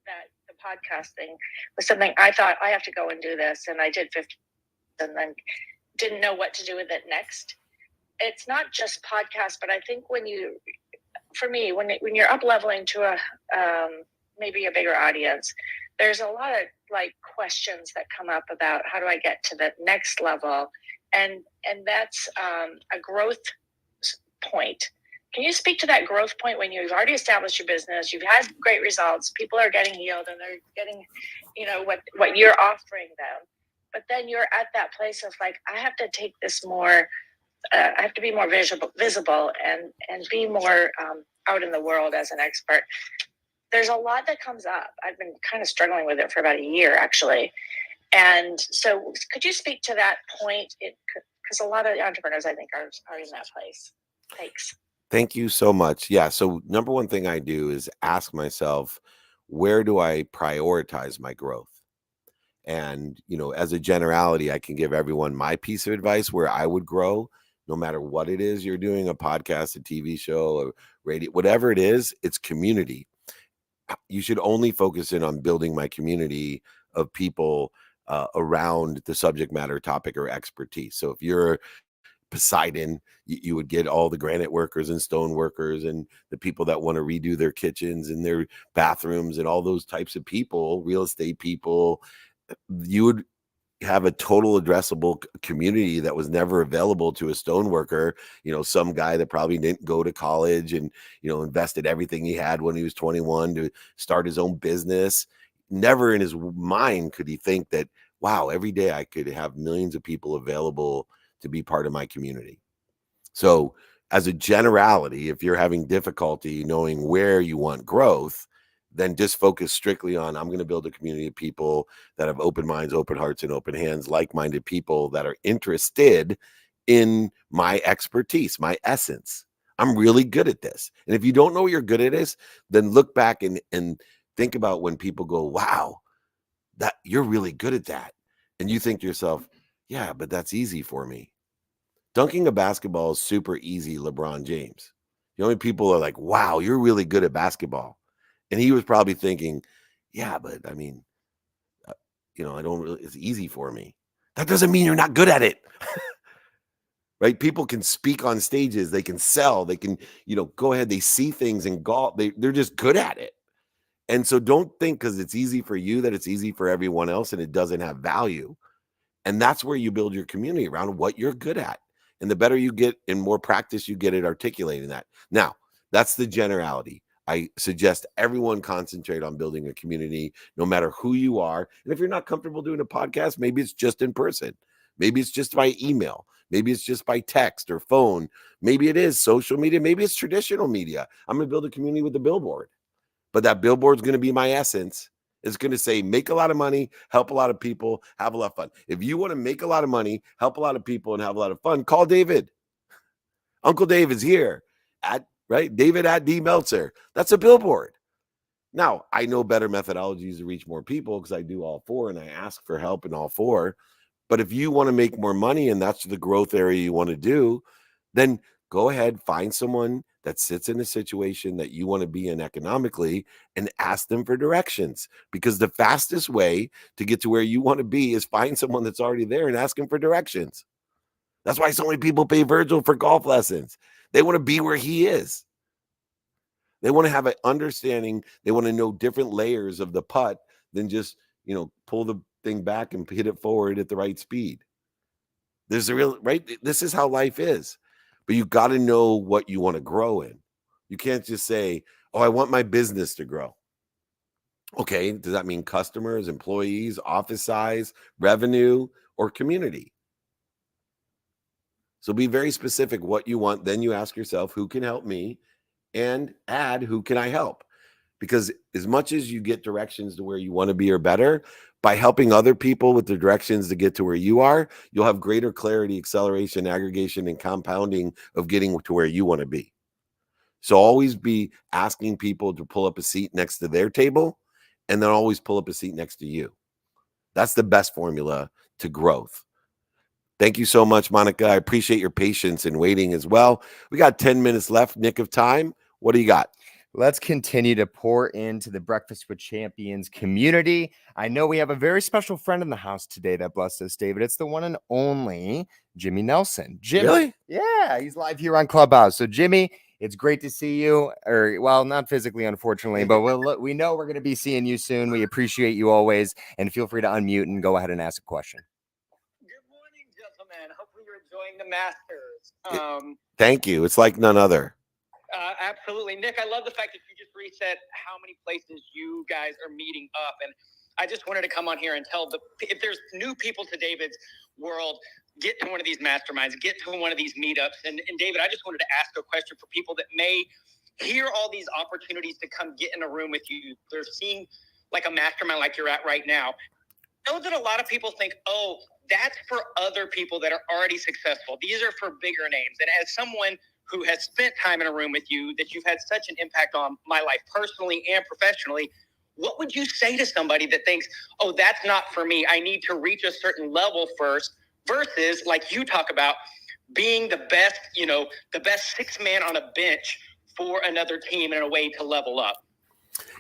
[SPEAKER 16] that the podcasting was something I thought I have to go and do this, and I did 50 and then didn't know what to do with it next. It's not just podcast, but I think when you're up leveling to a maybe a bigger audience, there's a lot of like questions that come up about how do I get to the next level, and that's a growth point. Can you speak to that growth point when you've already established your business, you've had great results, people are getting healed and they're getting, what you're offering them. But then you're at that place of like, I have to take this more, I have to be more visible and be more out in the world as an expert. There's a lot that comes up. I've been kind of struggling with it for about a year, actually. And so could you speak to that point? Because a lot of entrepreneurs, I think, are in that place. Thanks.
[SPEAKER 9] Thank you so much. Yeah. So number one thing I do is ask myself, where do I prioritize my growth? And, as a generality, I can give everyone my piece of advice where I would grow, no matter what it is you're doing, a podcast, a TV show, a radio, whatever it is, it's community. You should only focus in on building my community of people around the subject matter, topic, or expertise. So if you're Poseidon, you would get all the granite workers and stone workers and the people that want to redo their kitchens and their bathrooms and all those types of people, real estate people. You would have a total addressable community that was never available to a stone worker, some guy that probably didn't go to college and, invested everything he had when he was 21 to start his own business. Never in his mind could he think that, wow, every day I could have millions of people available to be part of my community. So as a generality, if you're having difficulty knowing where you want growth, then just focus strictly on, I'm going to build a community of people that have open minds, open hearts, and open hands, like-minded people that are interested in my expertise, my essence. I'm really good at this. And if you don't know you're good at this, then look back and think about when people go, wow, that you're really good at that. And you think to yourself, yeah, but that's easy for me. Dunking a basketball is super easy, LeBron James. The only people are like, wow, you're really good at basketball. And he was probably thinking, yeah, but I mean, I don't really, it's easy for me. That doesn't mean you're not good at it. Right? People can speak on stages. They can sell. They can, go ahead. They see things in golf. They're just good at it. And so don't think because it's easy for you that it's easy for everyone else and it doesn't have value. And that's where you build your community around what you're good at. And the better you get and more practice you get at articulating that. Now, that's the generality. I suggest everyone concentrate on building a community, no matter who you are. And if you're not comfortable doing a podcast, maybe it's just in person. Maybe it's just by email. Maybe it's just by text or phone. Maybe it is social media. Maybe it's traditional media. I'm going to build a community with a billboard. But that billboard is going to be my essence. It's going to say, make a lot of money, help a lot of people, have a lot of fun. If you want to make a lot of money, help a lot of people, and have a lot of fun, call David. Uncle Dave is here right? David at D Meltzer. That's a billboard. Now, I know better methodologies to reach more people because I do all four and I ask for help in all four. But if you want to make more money and that's the growth area you want to do, then go ahead, find someone that sits in a situation that you want to be in economically and ask them for directions, because the fastest way to get to where you want to be is find someone that's already there and ask him for directions. That's why so many people pay Virgil for golf lessons. They want to be where he is. They want to have an understanding. They want to know different layers of the putt than just, pull the thing back and hit it forward at the right speed. There's a real, right? This is how life is. But you got to know what you want to grow in. You can't just say, oh, I want my business to grow. Okay, does that mean customers, employees, office size, revenue, or community? So be very specific what you want. Then you ask yourself, who can help me? And add, who can I help? Because as much as you get directions to where you want to be or better, by helping other people with the directions to get to where you are, you'll have greater clarity, acceleration, aggregation, and compounding of getting to where you want to be. So always be asking people to pull up a seat next to their table, and then always pull up a seat next to you. That's the best formula to growth. Thank you so much, Monica. I appreciate your patience and waiting as well. We got 10 minutes left, nick of time. What do you got?
[SPEAKER 15] Let's continue to pour into the Breakfast with Champions community. I know we have a very special friend in the house today that blessed us, David. It's the one and only Jimmy Nelson. Jimmy,
[SPEAKER 9] really?
[SPEAKER 15] Yeah, he's live here on Clubhouse. So, Jimmy, it's great to see you. Or, well, not physically, unfortunately, but we know we're going to be seeing you soon. We appreciate you always. And feel free to unmute and go ahead and ask a question.
[SPEAKER 17] Good morning, gentlemen. Hopefully you're enjoying the Masters.
[SPEAKER 9] Thank you. It's like none other.
[SPEAKER 17] Absolutely. Nick, I love the fact that you just reset how many places you guys are meeting up. And I just wanted to come on here and tell if there's new people to David's world, get to one of these masterminds, get to one of these meetups. And David, I just wanted to ask a question for people that may hear all these opportunities to come get in a room with you. They're seeing like a mastermind like you're at right now. I know that a lot of people think, oh, that's for other people that are already successful. These are for bigger names. And as someone who has spent time in a room with you, that you've had such an impact on my life personally and professionally, what would you say to somebody that thinks, oh, that's not for me, I need to reach a certain level first, versus like you talk about being the best, the best six man on a bench for another team in a way to level up?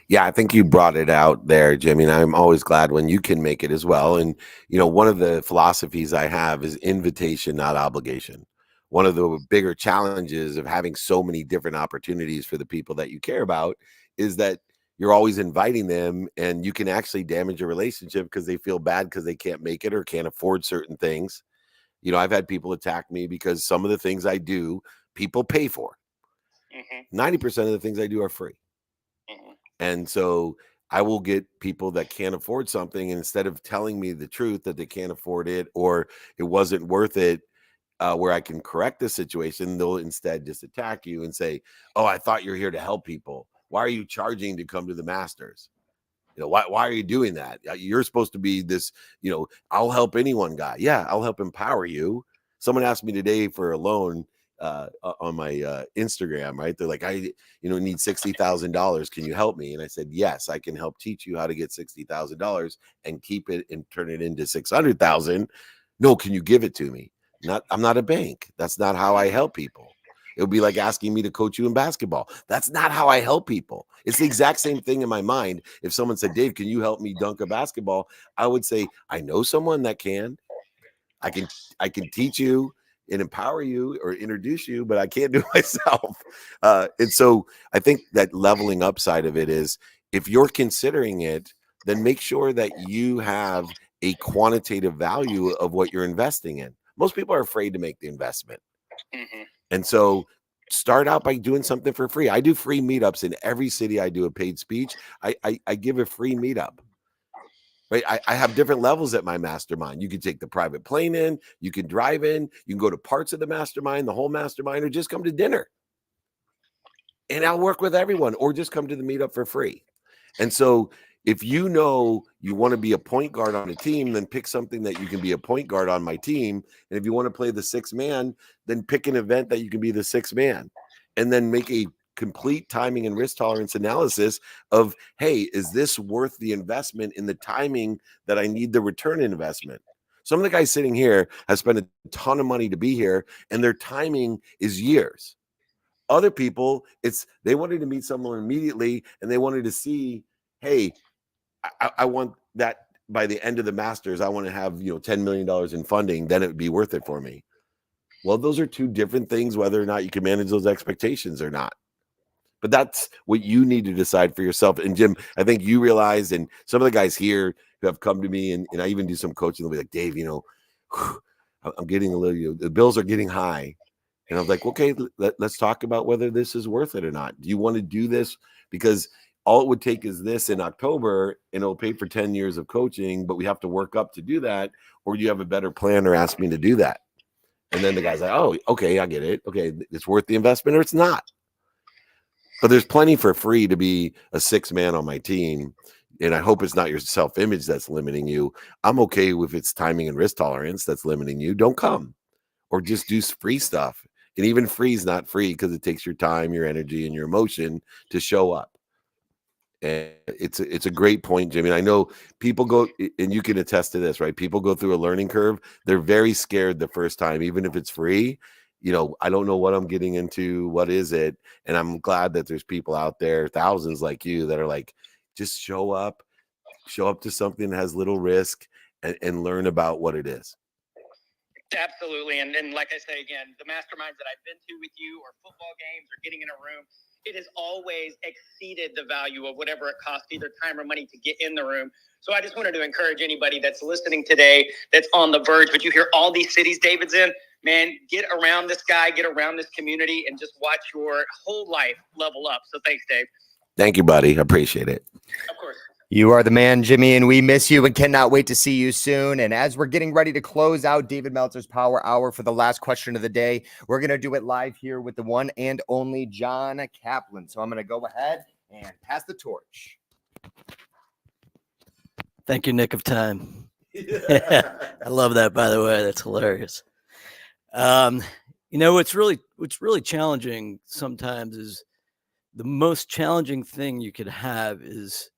[SPEAKER 9] Yeah, I think you brought it out there, Jimmy, and I'm always glad when you can make it as well. And, one of the philosophies I have is invitation, not obligation. One of the bigger challenges of having so many different opportunities for the people that you care about is that you're always inviting them, and you can actually damage a relationship because they feel bad because they can't make it or can't afford certain things. I've had people attack me because some of the things I do, people pay for. 90% of the things I do are free. And so I will get people that can't afford something, and instead of telling me the truth that they can't afford it or it wasn't worth it, where I can correct the situation, they'll instead just attack you and say, oh, I thought you're here to help people. Why are you charging to come to the Masters? Why are you doing that? You're supposed to be this, I'll help anyone guy. Yeah, I'll help empower you. Someone asked me today for a loan on my Instagram, right? They're like, I need $60,000. Can you help me? And I said, yes, I can help teach you how to get $60,000 and keep it and turn it into 600,000. No, can you give it to me? I'm not a bank. That's not how I help people. It would be like asking me to coach you in basketball. That's not how I help people. It's the exact same thing in my mind. If someone said, Dave, can you help me dunk a basketball? I would say, I know someone that can. I can teach you and empower you or introduce you, but I can't do it myself. And so I think that leveling up side of it is, if you're considering it, then make sure that you have a quantitative value of what you're investing in. Most people are afraid to make the investment. And so start out by doing something for free. I do free meetups in every city. I do a paid speech. I give a free meetup. Right. I have different levels at my mastermind. You can take the private plane in, you can drive in, you can go to parts of the mastermind, the whole mastermind, or just come to dinner. And I'll work with everyone, or just come to the meetup for free. And so if you want to be a point guard on a team, then pick something that you can be a point guard on my team. And if you want to play the sixth man, then pick an event that you can be the sixth man, and then make a complete timing and risk tolerance analysis of, hey, is this worth the investment in the timing that I need the return investment? Some of the guys sitting here have spent a ton of money to be here, and their timing is years. Other people, they wanted to meet someone immediately, and they wanted to see, hey, I want that by the end of the Masters, I want to have $10 million in funding, then it would be worth it for me. Well, those are two different things, whether or not you can manage those expectations or not. But that's what you need to decide for yourself. And Jim, I think you realize, and some of the guys here who have come to me, and I even do some coaching, they'll be like, Dave, I'm getting a little, the bills are getting high. And I'm like, okay, let's talk about whether this is worth it or not. Do you want to do this? Because all it would take is this in October, and it'll pay for 10 years of coaching, but we have to work up to do that. Or you have a better plan or ask me to do that. And then the guy's like, oh, okay, I get it. Okay, it's worth the investment or it's not. But there's plenty for free to be a 6-man on my team. And I hope it's not your self-image that's limiting you. I'm okay with its timing and risk tolerance that's limiting you. Don't come, or just do free stuff. And even free is not free because it takes your time, your energy, and your emotion to show up. And it's a great point, Jimmy. I know people go, and you can attest to this, right? People go through a learning curve. They're very scared the first time, even if it's free. You know, I don't know what I'm getting into. What is it? And I'm glad that there's people out there, thousands like you, that are like, just show up to something that has little risk and learn about what it is.
[SPEAKER 17] Absolutely. And like I say again, the masterminds that I've been to with you, or football games, or getting in a room, it has always exceeded the value of whatever it costs, either time or money, to get in the room. So I just wanted to encourage anybody that's listening today, that's on the verge, but you hear all these cities David's in, man, get around this guy, get around this community, and just watch your whole life level up. So thanks, Dave.
[SPEAKER 9] Thank you, buddy. I appreciate it.
[SPEAKER 17] Of course.
[SPEAKER 15] You are the man, Jimmy, and we miss you and cannot wait to see you soon. And as we're getting ready to close out David Meltzer's Power Hour for the last question of the day, we're going to do it live here with the one and only John Kaplan. So I'm going to go ahead and pass the torch.
[SPEAKER 18] Thank you, Nick of Time. I love that, by the way. That's hilarious. You know, what's really challenging sometimes is the most challenging thing you could have is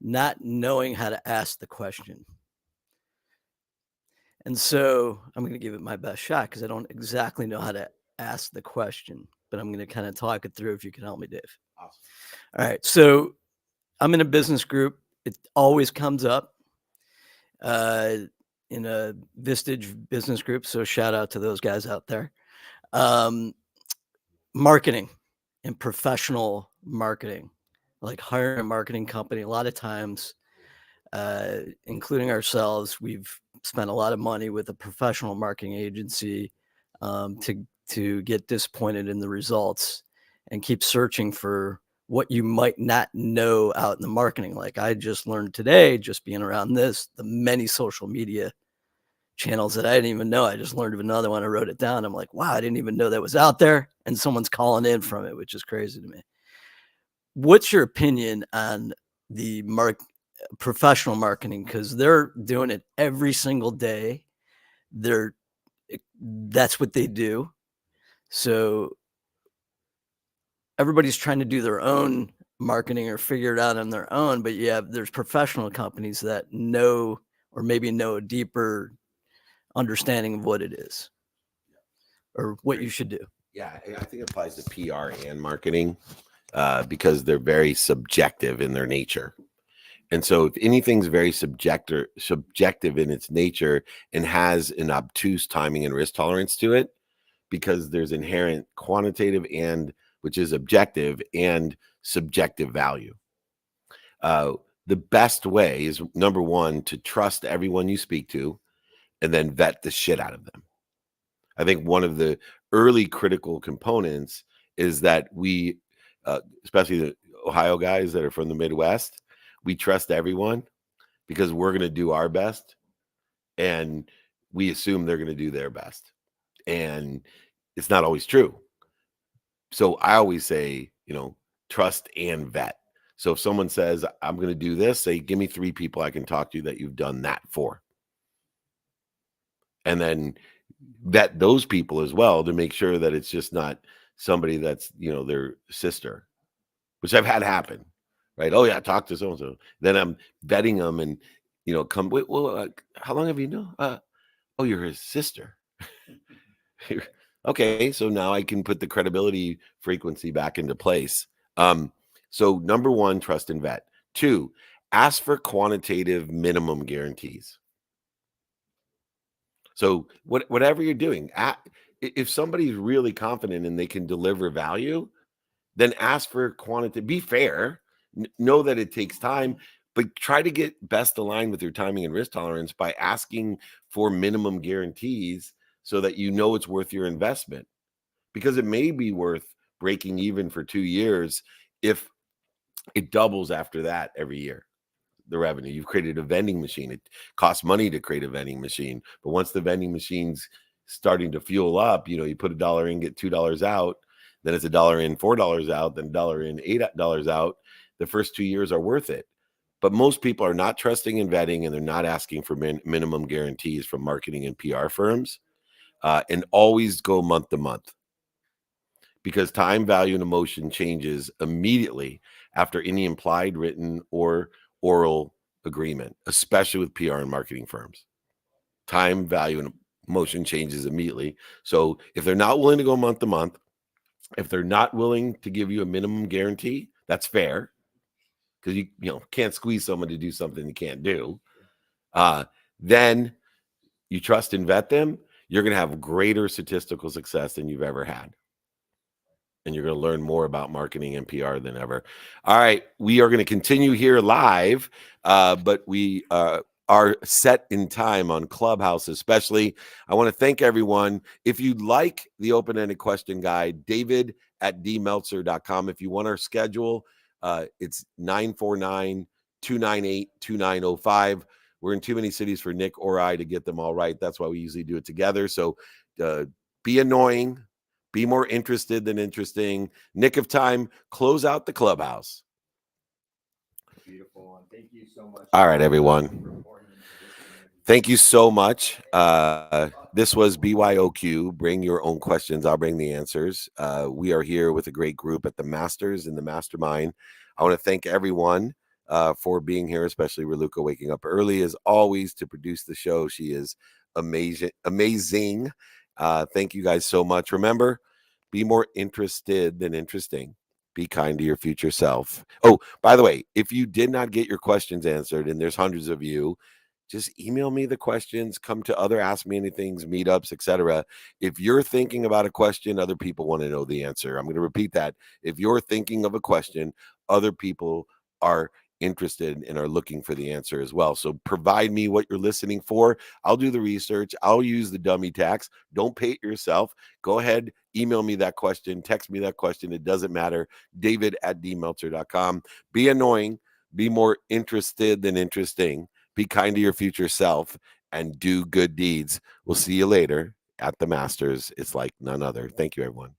[SPEAKER 18] not knowing how to ask the question. And so I'm going to give it my best shot because I don't exactly know how to ask the question, but I'm going to kind of talk it through if you can help me, Dave.
[SPEAKER 9] Awesome.
[SPEAKER 18] All right. So I'm in a business group. It always comes up in a Vistage business group. So shout out to those guys out there. Marketing and professional marketing, like hiring a marketing company. A lot of times, including ourselves, we've spent a lot of money with a professional marketing agency to get disappointed in the results and keep searching for what you might not know out in the marketing. Like I just learned today, just being around the many social media channels that I didn't even know. I just learned of another one. I wrote it down. I'm like, wow, I didn't even know that was out there. And someone's calling in from it, which is crazy to me. What's your opinion on the professional marketing? Because they're doing it every single day. That's what they do. So everybody's trying to do their own marketing or figure it out on their own. But there's professional companies that know, or maybe know a deeper understanding of what it is or what you should do.
[SPEAKER 9] Yeah, I think it applies to PR and marketing because they're very subjective in their nature. And so if anything's very subjective in its nature and has an obtuse timing and risk tolerance to it, because there's inherent quantitative and which is objective and subjective value. The best way is, number one, to trust everyone you speak to and then vet the shit out of them. I think one of the early critical components is that we, especially the Ohio guys that are from the Midwest, we trust everyone because we're going to do our best and we assume they're going to do their best. And it's not always true. So I always say, trust and vet. So if someone says, I'm going to do this, say, give me 3 people I can talk to that you've done that for. And then vet those people as well to make sure that it's just not somebody that's, their sister, which I've had happen, right? Oh yeah, talk to so-and-so. Then I'm vetting them and, how long have you known? Oh, you're his sister. Okay, so now I can put the credibility frequency back into place. So number 1, trust and vet. 2, ask for quantitative minimum guarantees. So whatever you're doing, if somebody's really confident and they can deliver value, then ask for quantitative. Be fair. Know that it takes time, but try to get best aligned with your timing and risk tolerance by asking for minimum guarantees so that it's worth your investment. Because it may be worth breaking even for 2 years if it doubles after that every year. The revenue. You've created a vending machine. It costs money to create a vending machine, but once the vending machine's starting to fuel up, you know, you put $1 in, get $2 out, then it's $1 in, $4 out, then $1 in, $8 out. The first 2 years are worth it. But most people are not trusting in vetting, and they're not asking for minimum guarantees from marketing and PR firms, and always go month to month, because time, value, and emotion changes immediately after any implied, written, or oral agreement, especially with PR and marketing firms. Time, value, and emotion changes immediately. So if they're not willing to go month to month, if they're not willing to give you a minimum guarantee, that's fair, because you can't squeeze someone to do something you can't do. Then you trust and vet them, you're going to have greater statistical success than you've ever had. And you're going to learn more about marketing and PR than ever. All right, we are going to continue here live, but we are set in time on Clubhouse especially. I want to thank everyone. If you'd like the open-ended question guide, david@dmeltzer.com. If you want our schedule, it's 949-298-2905. We're in too many cities for Nick or I to get them all right. That's why we usually do it together. So be annoying. Be more interested than interesting. Nick of time, close out the Clubhouse.
[SPEAKER 10] Beautiful. Thank you so much.
[SPEAKER 9] All right, everyone. Thank you so much. This was BYOQ. Bring your own questions. I'll bring the answers. We are here with a great group at the Masters in the Mastermind. I want to thank everyone for being here, especially Raluca waking up early as always to produce the show. She is amazing. Thank you guys so much. Remember, be more interested than interesting. Be kind to your future self. Oh, by the way, if you did not get your questions answered, and there's hundreds of you, just email me the questions, come to other Ask Me Anythings, meetups, etc. If you're thinking about a question, other people want to know the answer. I'm going to repeat that. If you're thinking of a question, other people are interested and are looking for the answer as well. So provide me what you're listening for. I'll do the research. I'll use the dummy tax. Don't pay it yourself. Go ahead, email me that question, text me that question. It doesn't matter. david@dmeltzer.com. Be annoying. Be more interested than interesting. Be kind to your future self and do good deeds. We'll see you later at the Masters. It's like none other. Thank you, everyone.